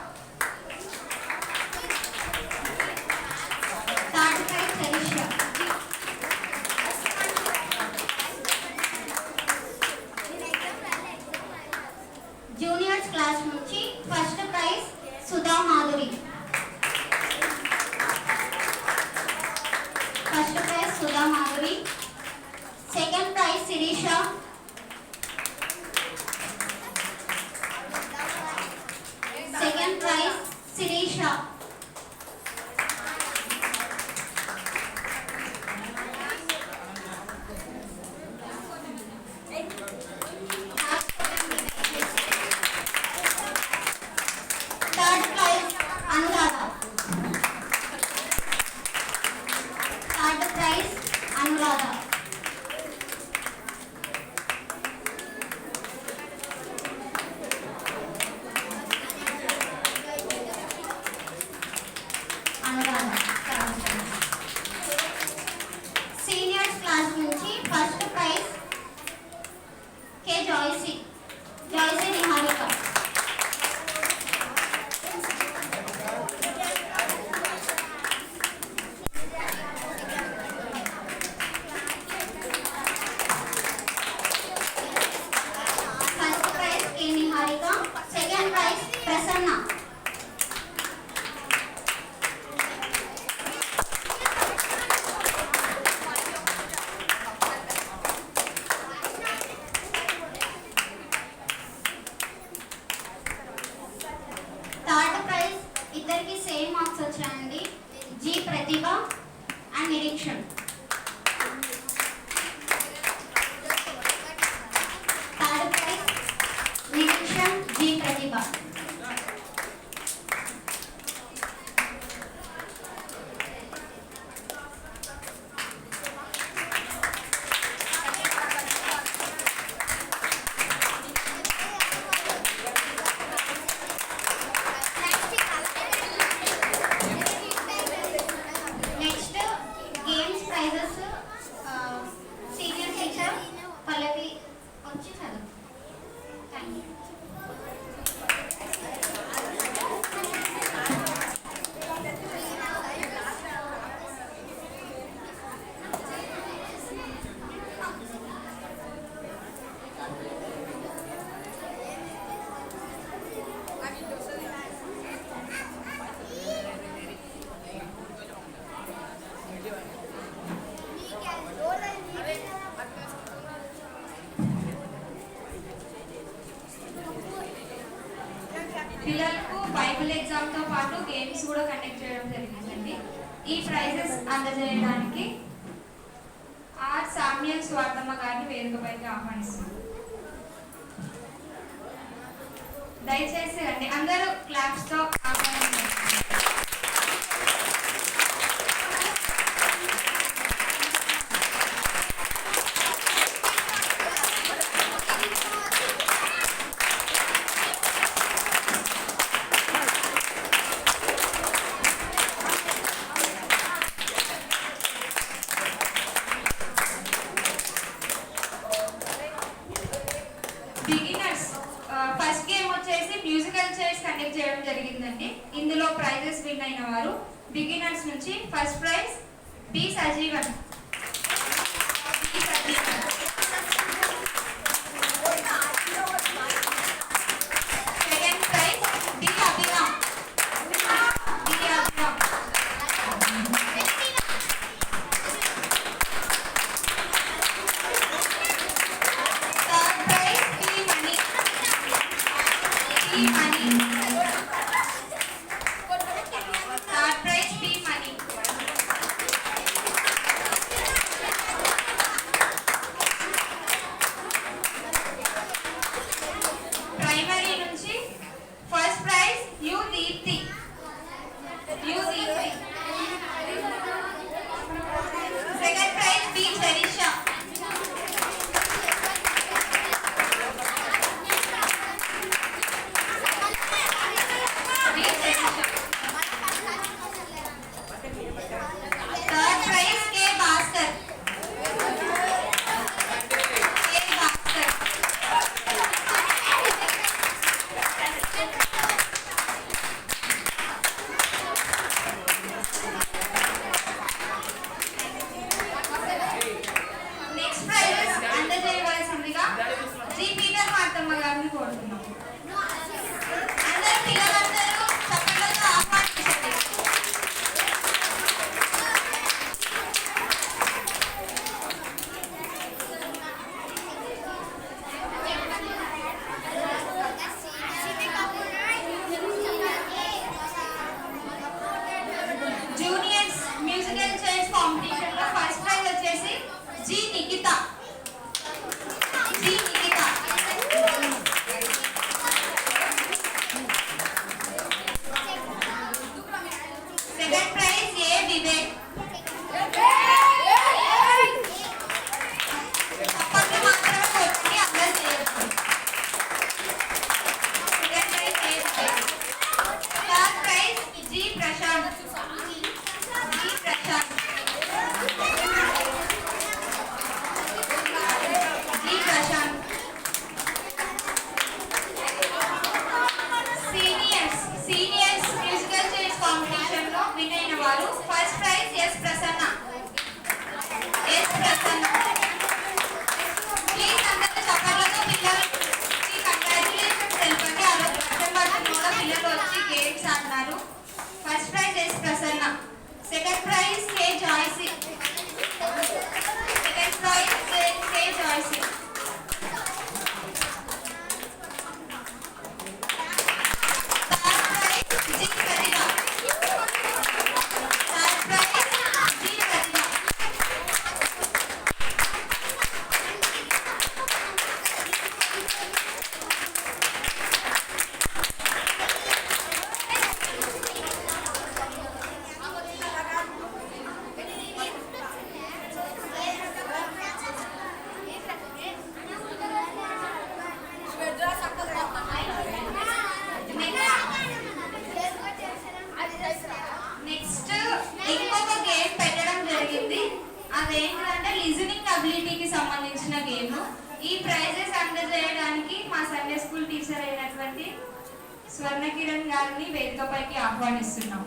Juniors class నుంచి first prize Sudha Madhuri. First prize Sudha Madhuri. Second prize Shirisha. Second prize Shirisha. Third prize Anuradha. Third prize Anuradha. G Pratibha and Nireekshan. Third prize Nireekshan, G Pratibha. Next games prizes senior teacher Pallavi వచ్చి చదువు. Thank you. పిల్లలకు Bible ఎగ్జామ్తో పాటు games కూడా conduct చేయడం జరిగిందండి. ఈ ప్రైజెస్ అందజేయడానికి ఆర్ సామ్యల్ స్వార్థమ్మ గారిని వేదికపైకి ఆహ్వానిస్తున్నాం. దయచేసి రండి, అందరూ క్లాప్స్తో ఆహ్వానించండి. బిగినర్స్ ఫస్ట్ గేమ్ వచ్చేసి మ్యూజికల్ చైర్స్ కండక్ట్ చేయడం జరిగిందండి. ఇందులో ప్రైజెస్ విన్ అయిన వారు బిగినర్స్ నుంచి first prize B Sajeevan. Second prize B Abhiram. Third prize B Mani. Third prize B Mani. Primary నుంచి first prize U Deepti. Second prize B Charisha. Third prize కే భాస్కర్. నెక్స్ట్ ప్రైజెస్ అందజేయవలసిందిగా G Peter Marthamma గారిని కోరుతున్నాం. అందరూ పిల్లలందరూ చప్పట్లతో ఆహ్వానించండి. జూనియర్స్ మ్యూజికల్ చైర్స్ కాంపిటీషన్ లో ఫస్ట్ ప్రైజ్ వచ్చేసి G Nikhita. Second prize A Vivek. చప్పట్లు మాత్రమే కొట్టి అందరూ చేయొచ్చు. Second prize A Vivek. Third prize G Prashanth. Seniors musical chairs competition లో విన్ అయిన వారు first prize S Prasanna. Please అందరూ చప్పట్లతో పిల్లలకి కంగ్రాచులేషన్స్ తెలపండి. ఆ రోజు సెప్టెంబర్ కూడా పిల్లలు వచ్చి గేమ్స్ ఆడినారు. First prize S Prasanna. Second prize K Joycy. Second prize K Joycy. Third prize G Pratibha. Third అదేంటంటే లిజనింగ్ అబిలిటీకి సంబంధించిన గేమ్. ఈ ప్రైజెస్ అందజేయడానికి మా సండే స్కూల్ టీచర్ అయినటువంటి స్వర్ణ కిరణ్ గారిని వేదికపైకి ఆహ్వానిస్తున్నాం.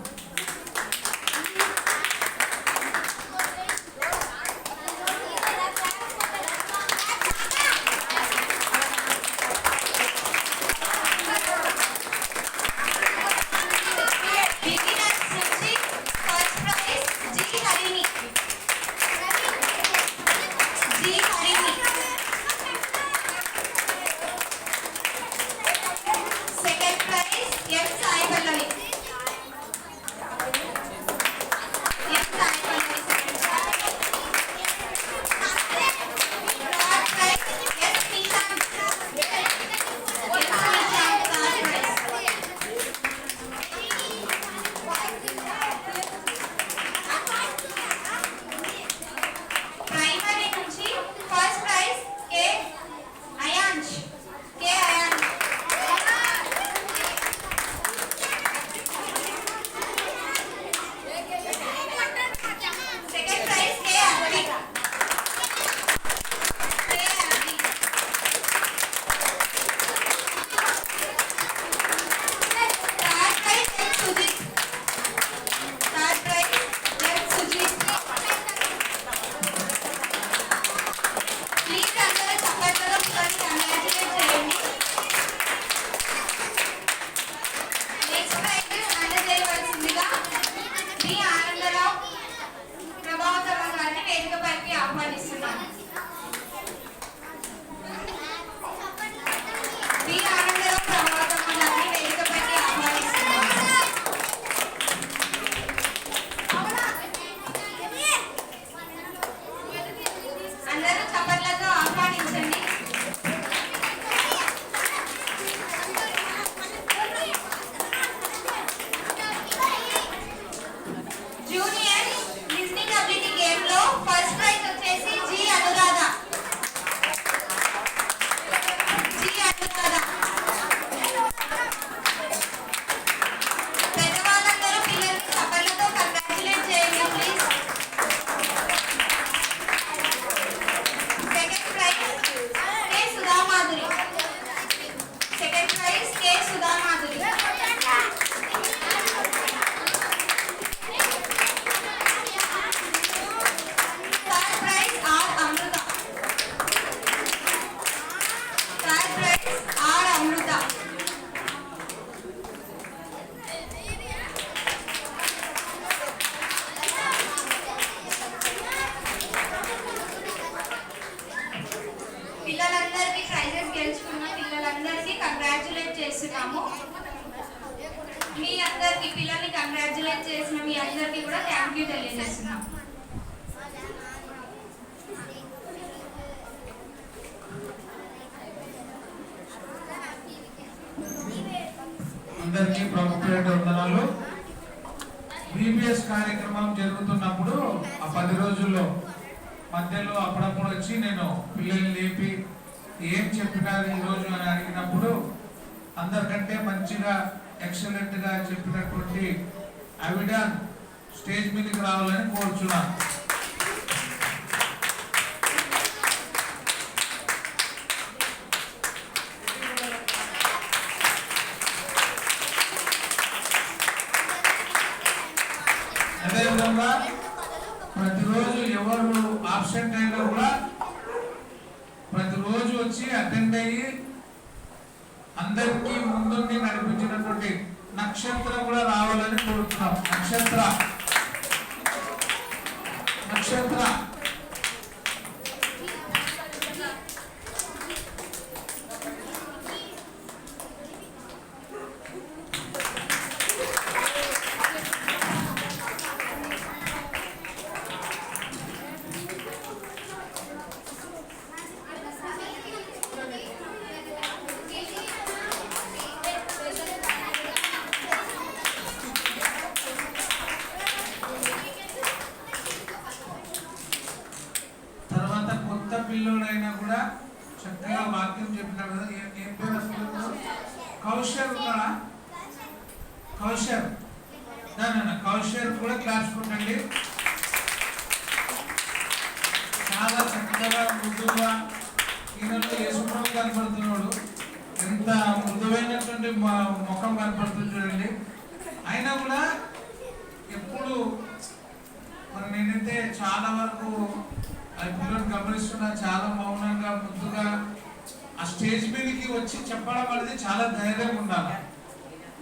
పిల్లలందరికీ ప్రైజెస్ గెలుచుకున్న పిల్లలందరికీ కంగ్రాట్యులేట్ చేస్తున్నాము. మీ అందరికీ పిల్లల్ని కంగ్రాట్యులేట్ చేసిన మీ అందరికీ కూడా థ్యాంక్ యూ తెలియజేస్తున్నాం. అందరికీ ప్రభు పేరిట వందనాలు. బీబీఎస్ కార్యక్రమం జరుగుతున్నప్పుడు ఆ 10 రోజుల్లో మధ్యలో అప్పుడప్పుడు వచ్చి నేను పిల్లల్ని లేపి ఏం చెప్పినారు ఈరోజు అని అడిగినప్పుడు అందరికంటే మంచిగా ఎక్సలెంట్గా చెప్పినటువంటి అవిడాన్ స్టేజ్ మీదకి రావాలని కోరుచున్నాను. అదేవిధంగా ప్రతిరోజు ఎవరు ఆబ్సెంట్ అయినా కూడా ప్రతిరోజు వచ్చి అటెండ్ అయ్యి అందరికీ ముందుండి నడిపించినటువంటి నక్షత్ర కూడా రావాలని కోరుతున్నాం. నక్షత్ర పిల్లోడైనా కూడా చక్కగా వాక్యం చెప్పినాడు కదా. ఏం పేరు అసలు? కౌశర్ ఉన్నాడా? కౌశర్ కౌశర్ కూడా క్లాస్ కొట్టండి. చక్కగా మృదువుగా ఈయనలో యేసుప్రభు కనపడుతున్నాడు. ఎంత మృదువైనటువంటి ముఖం కనపడుతుంది చూడండి. అయినా కూడా ఎప్పుడు మరి నేనైతే చాలా వరకు ఆ పిల్లలు గమనిస్తున్నా, చాలా మౌనంగా ముద్దుగా ఆ స్టేజ్ మీదకి వచ్చి చెప్పడం అనేది చాలా ధైర్యం ఉండాలి.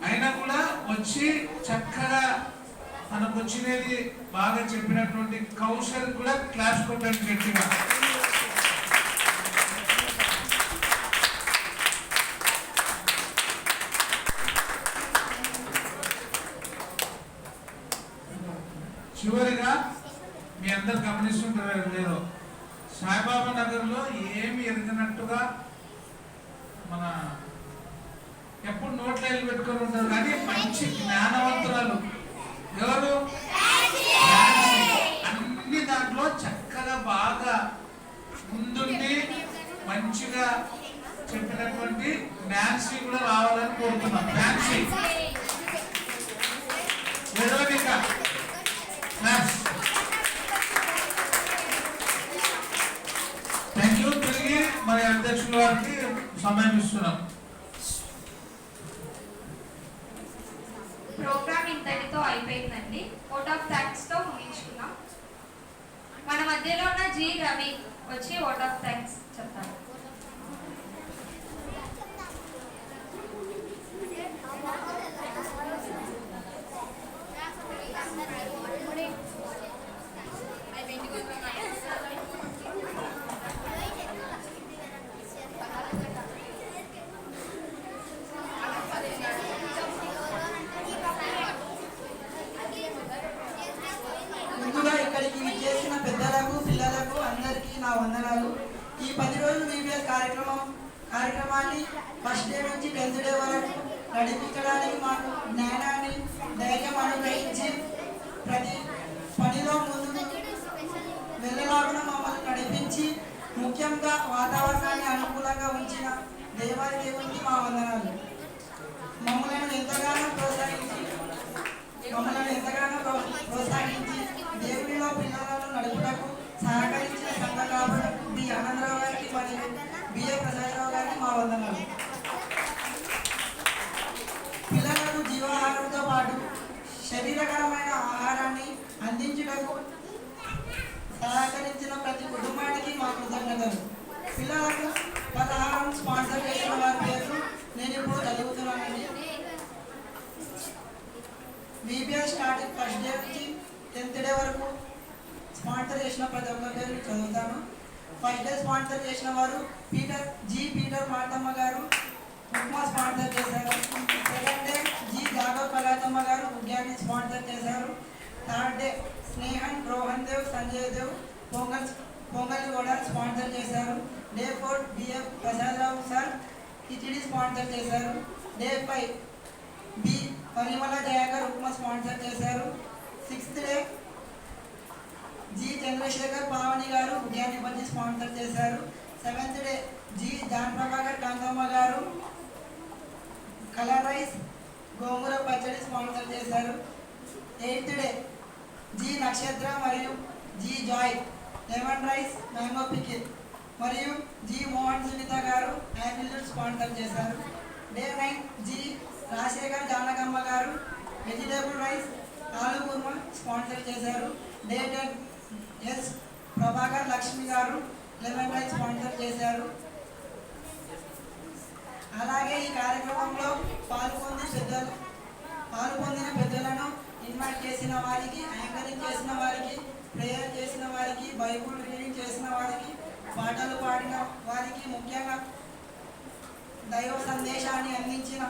అయినా కూడా వచ్చి చక్కగా తనకు వచ్చినది బాగా చెప్పినటువంటి కౌశల్ కూడా క్లాస్ కొట్టండి గట్టిగా. చివరిగా మీ అందరు గమనిస్తుంటారు లేదు, సాయిబాబా నగర్లో ఏమి ఎరిగినట్టుగా మన ఎప్పుడు నోట్లో వెళ్ళి పెట్టుకొని ఉంటారు, కానీ మంచి జ్ఞానవంతురాలు ఎవరు? అన్ని దాంట్లో చక్కగా బాగా ముందుండి మంచిగా చెప్పినటువంటి నాన్సీ కూడా రావాలని కోరుతున్నాం. Nancy thank you. తిరిగి మరి అధ్యక్షుల వారికి సమయం ఇస్తున్నాం. ప్రోగ్రామ్ ఇంతటితో అయిపోయిందండి. ఓట్ ఆఫ్ థ్యాంక్స్ తో ముగించుకున్నాం. మన మధ్యలో ఉన్న జి రవి వచ్చి ఓట్ ఆఫ్ థ్యాంక్స్ చెప్తారు. ముందుగా ఇక్కడికి విచ్చేసిన పెద్దలకు పిల్లలకు అందరికీ నా వందనాలు. ఈ 10 రోజులు VBS కార్యక్రమాన్ని ఫస్ట్ డే నుంచి 10th డే వరకు నడిపించడానికి మాకు జ్ఞానాన్ని ధైర్యం అనుగ్రహించి ప్రతి పనిలో ముందుకు వెళ్ళలాగా మమ్మల్ని నడిపించి ముఖ్యంగా వాతావరణాన్ని అనుకూలంగా ఉంచిన దేవునికి మా వందనాలు. మమ్మల్ని ఎంతగానో ప్రోత్సహించి దేవుడిలో పిల్లలను నడుపుటకు సహకరించిన సంఘ కాపుడు బి ఆనందరావు గారికి మరియు బిఏ ప్రసాదరావు గారికి మా వందనాలు. పిల్లలకు జీవాహారంతో పాటు శరీరకరమైన ఆహారాన్ని అందించుటకు సహకరించిన ప్రతి కుటుంబానికి మా కృతజ్ఞతలు. పిల్లలకు పలహారం స్పాన్సర్ చేసిన వారి పేర్లు నేను ఇప్పుడు చదువుతున్నానండి. VBS స్టార్టింగ్ ఫస్ట్ డే నుంచి 10th డే వరకు స్పాన్సర్ చేసిన ప్రతి ఒక్క పేరు చదువుతాను. ఫస్ట్ డే స్పాన్సర్ చేసిన వారు పీటర్ మార్తమ్మ గారు ఉప్మా స్పాన్సర్ చేశారు. సెకండ్ డే జాగవ్ కళాతమ్మ గారు ఉద్యాన్ని స్పాన్సర్ చేశారు. థర్డ్ డే స్నేహన్ రోహన్ దేవ్ సంజయ్ దేవ్ పొంగల్ కూడా స్పాన్సర్ చేశారు. Day 4 BF Prasadarao sir khichdi sponsor చేశారు. Day 5 B Parimala Jayakar upma sponsor చేశారు. 6th day G Chandrasekhar Pavani గారు ఉద్యాన్ని బజ్జి స్పాన్సర్ చేశారు. 7th day G John Prabhakar Kanthamma గారు కలర్ రైస్ గోంగూర పచ్చడి స్పాన్సర్ చేశారు. 8th డే జి నక్షత్ర మరియు G Joy lemon rice mango pickle మరియు జి మోహన్ సునీత గారు యాపిల్ స్పాన్సర్ చేశారు. డే 9 జి రాజశేఖర్ జానకమ్మ గారు వెజిటేబుల్ రైస్ ఆలు కుర్మా స్పాన్సర్ చేశారు. డే 10 ఎస్ ప్రభాకర్ లక్ష్మి గారు లెమన్ రైస్ స్పాన్సర్ చేశారు. అలాగే ఈ కార్యక్రమంలో పాల్పొందిన పెద్దలను ఇన్వైట్ చేసిన వారికి, యాంకరింగ్ చేసిన వారికి, ప్రేయర్ చేసిన వారికి, బైబుల్ రీడింగ్ చేసిన వారికి, పాటలు పాడిన వారికి, ముఖ్యంగా దైవ సందేశాన్ని అందించిన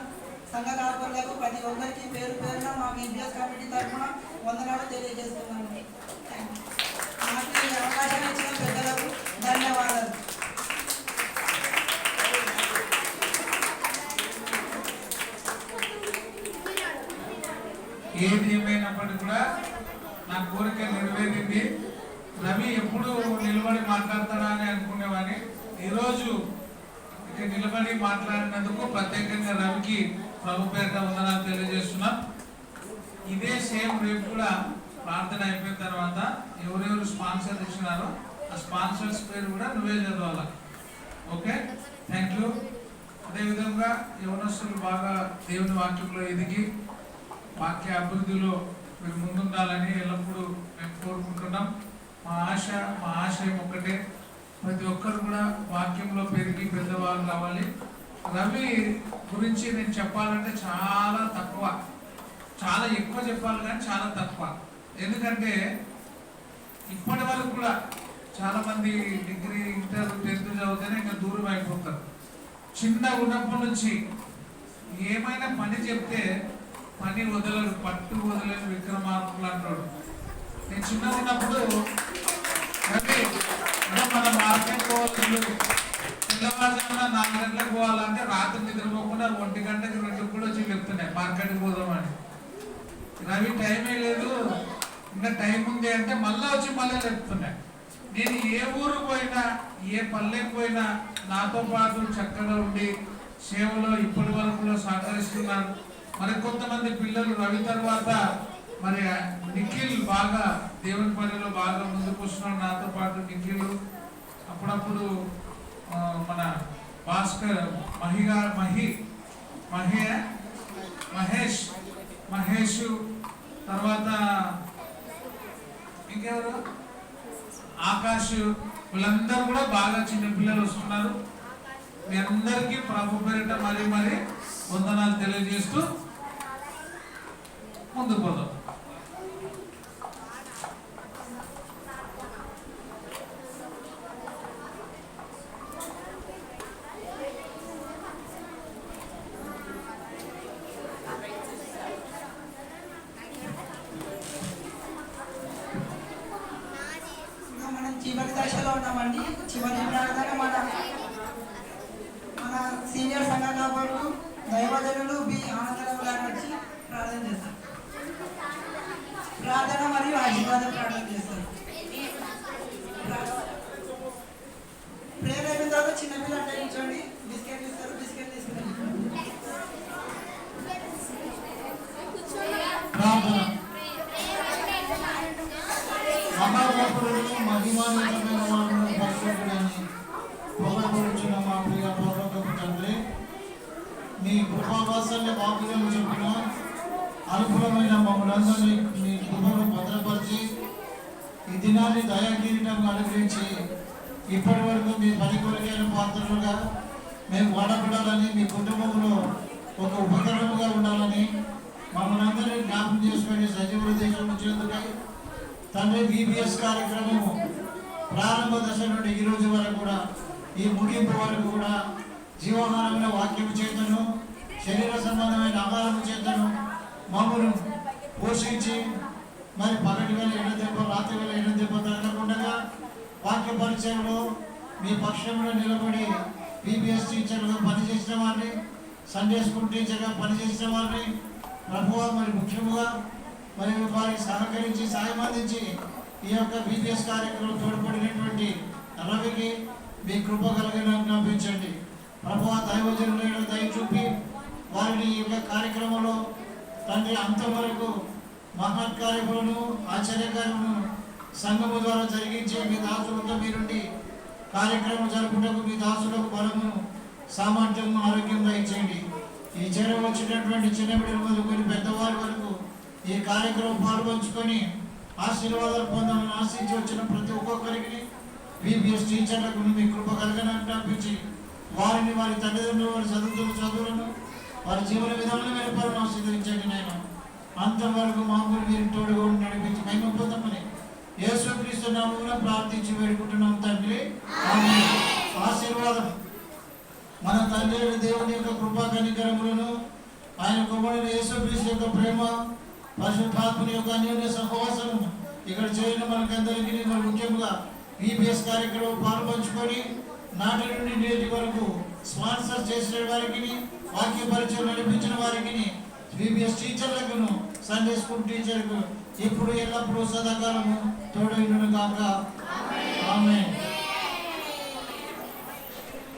సంఘ కాపురులకు ప్రతి ఒక్కరికి పేరు పేరున మా VBS కమిటీ తరఫున వందనాలు తెలియజేస్తున్నాను. నాకు ఈ అవకాశం ఇచ్చిన పెద్దలకు ధన్యవాదాలు. ఏది ఏమైనప్పటికీ కూడా నా కోరిక నెరవేరింది. రవి ఎప్పుడు నిలబడి మాట్లాడతాడా అని అనుకునేవాడిని. ఈరోజు ఇక్కడ నిలబడి మాట్లాడినందుకు ప్రత్యేకంగా రవికి ప్రభు పేరిట వందనాలు తెలియజేస్తున్నాం. ఇదే సేమ్ రేపు కూడా ప్రార్థన అయిపోయిన తర్వాత ఎవరెవరు స్పాన్సర్ ఇచ్చినారో ఆ స్పాన్సర్స్ పేరు కూడా నువ్వే చదవాలా. Okay, thank you. అదేవిధంగా యవనస్తులు బాగా దేవుని వాక్యంలో ఎదిగి వాక్య అభివృద్ధిలో మీరు ముందుండాలని ఎల్లప్పుడూ మేము కోరుకుంటున్నాం. మా ఆశయం ఒక్కటే, ప్రతి ఒక్కరు కూడా వాక్యంలో పెరిగి పెద్దవాళ్ళు కావాలి. రవి గురించి నేను చెప్పాలంటే చాలా తక్కువ, చాలా ఎక్కువ చెప్పాలి కానీ చాలా తక్కువ. ఎందుకంటే ఇప్పటి వరకు కూడా చాలామంది డిగ్రీ, ఇంటర్, 10th చదివితేనే ఇంకా దూరం అయిపోతారు. చిన్న ఉన్నప్పటి నుంచి ఏమైనా పని చెప్తే పని వదలడు, పట్టు వదలని విక్రమార్కులు అంటాడు. నేను చిన్న ఉన్నప్పుడు రవి మన మార్కెట్ పోవాలి, తెల్లవారుజామున 4 గంటలకు పోవాలంటే రాత్రి నిద్రపోకుండా 1 గంటకి 2 కూడా వచ్చి చెప్తున్నాయి మార్కెట్కి పోదామని. రవి టైమే లేదు, ఇంకా టైం ఉంది అంటే మళ్ళీ వచ్చి మళ్ళీ చెప్తున్నాయి. నేను ఏ ఊరు పోయినా, ఏ పల్లెకి పోయినా నాతో పాటు చక్కగా ఉండి సేవలో ఇప్పటి వరకు సహకరిస్తున్నారు. మరి కొంతమంది పిల్లలు రవి తర్వాత మరి నిఖిల్ బాగా దేవుని పనిలో బాగా ముందుకు వస్తున్నాడు. నాతో పాటు నిఖిల్, అప్పుడప్పుడు మన భాస్కర్, మహేష్, తర్వాత ఇంకెవరు, ఆకాష్, వీళ్ళందరూ కూడా బాగా చిన్న పిల్లలు వస్తున్నారు. మీ అందరికీ ప్రభు పేరిట మరి వందనాలు తెలియజేస్తూ ముందుకు పోదాం. మనం చివరి దశలో ఉన్నామండి. చివరి ప్రార్థన మన సీనియర్ సంఘ కాపాడు దైవజనులు బి ఆనందరావు గారు వచ్చి ప్రార్థన చేస్తారు. ప్రార్థన మరియు ఆశీర్వాదం ప్రార్థన చేస్తారు. ప్రేయర్ అయిన తర్వాత చిన్నపిల్లలు అంటే కూర్చోండి, బిస్కెట్ ఇస్తారు, బిస్కెట్ తీసుకుని ప్రార్థన. మహాగణుడు మహిమాన్వితమైన వాడును పరిశుద్ధుడని పొగడబడుచున్న మా ప్రియ పరలోకపు తండ్రి, మీ కృపావాత్సల్య వాక్యం చెప్పిన అనుకూలమైన మమ్మల్ని మీ కృపను భద్రపరిచి ఈ దినాన్ని దయాకిరీటంగా అనుగ్రహించి ఇప్పటి వరకు మీ పని కొరకైన పాత్రలుగా మేము వాడబడాలని, మీ కుటుంబంలో ఒక ఉపకరణముగా ఉండాలని మమ్మల్ని అందరినీ జ్ఞాపకం చేసుకొని సజీవ దేశం వచ్చేందుకై తండ్రి బీబీఎస్ కార్యక్రమము ప్రారంభ దశ నుండి ఈ రోజు వరకు కూడా, ఈ ముగింపు వరకు కూడా జీవహారమైన వాక్యము చేతను, శరీర సంబంధమైన ఆహారము చేతను మమ్మను పోషించి మరి పగటి వేళ ఎండదెబ్బ, రాత్రి వేళ ఎండదెబ్బ తగలకుండా వాక్య పరిచయంలో మీ పక్షంలో నిలబడి బీబీఎస్ టీచర్గా పనిచేసిన వారిని, సండే స్కూల్ టీచర్గా పనిచేసిన వారిని ప్రభువా మరి ముఖ్యముగా మరి వారికి సహకరించి సాయం అందించి ఈ యొక్క బీబీఎస్ కార్యక్రమం తోడ్పడినటువంటి రవికి మీ కృప కలిగిన జ్ఞాపించండి. ప్రభువా దైవజనుల దయ చూపి వారిని ఈ యొక్క కార్యక్రమంలో తండ్రి అంతం వరకు మహత్కార్యములను, ఆశ్చర్యకార్యములను సంఘము ద్వారా జరిగించి మీ దాసులతో మీరుండి కార్యక్రమం జరుపుటకు మీ దాసులకు బలమును, సామర్థ్యము, ఆరోగ్యం దయచేయండి. ఈ చేర వచ్చినటువంటి చిన్న బిడ్డల మొదలుకొని పెద్దవారి వరకు ఈ కార్యక్రమం పాల్పంచుకొని ఆశీర్వాదాలు పొందాలని ఆశించి వచ్చిన ప్రతి ఒక్కొక్కరికి బీబీఎస్ టీచర్లకు మీ కృప కలిగినట్టు అనిపించి వారిని, వారి తల్లిదండ్రులు, వారి చదువులను, వారి జీవన విధానం ఏర్పాటును ఆశీర్వదించండి. నేను అంతవరకు మామూలు మీరు తోడుగా ఉండి నడిపించి మేము పొందమని యేసుక్రీస్తు నామమున ప్రార్థించి వేడుకుంటున్నాం తండ్రి. ఆమేన్. ఆశీర్వాదం మన తండ్రి దేవుని యొక్క కృపా కనికరములను, ఆయన కుమారుడు యేసుక్రీస్తు యొక్క ప్రేమ, పరిశుద్ధాత్మని యొక్క అన్యోన్య సహవాసము ఇక్కడ చేరిన మనకందరికీ, మరి ముఖ్యంగా బీబీఎస్ కార్యక్రమం పాల్పంచుకొని నాటి నుండి నేటి వరకు స్పాన్సర్ చేసిన వారికి, వాక్య పరిచయం నడిపించిన వారికి, బీబీఎస్ టీచర్లకు, సండే స్కూల్ టీచర్కు ఇప్పుడు ఎల్లప్పుడూ సదాకాలము తోడైనను కాక.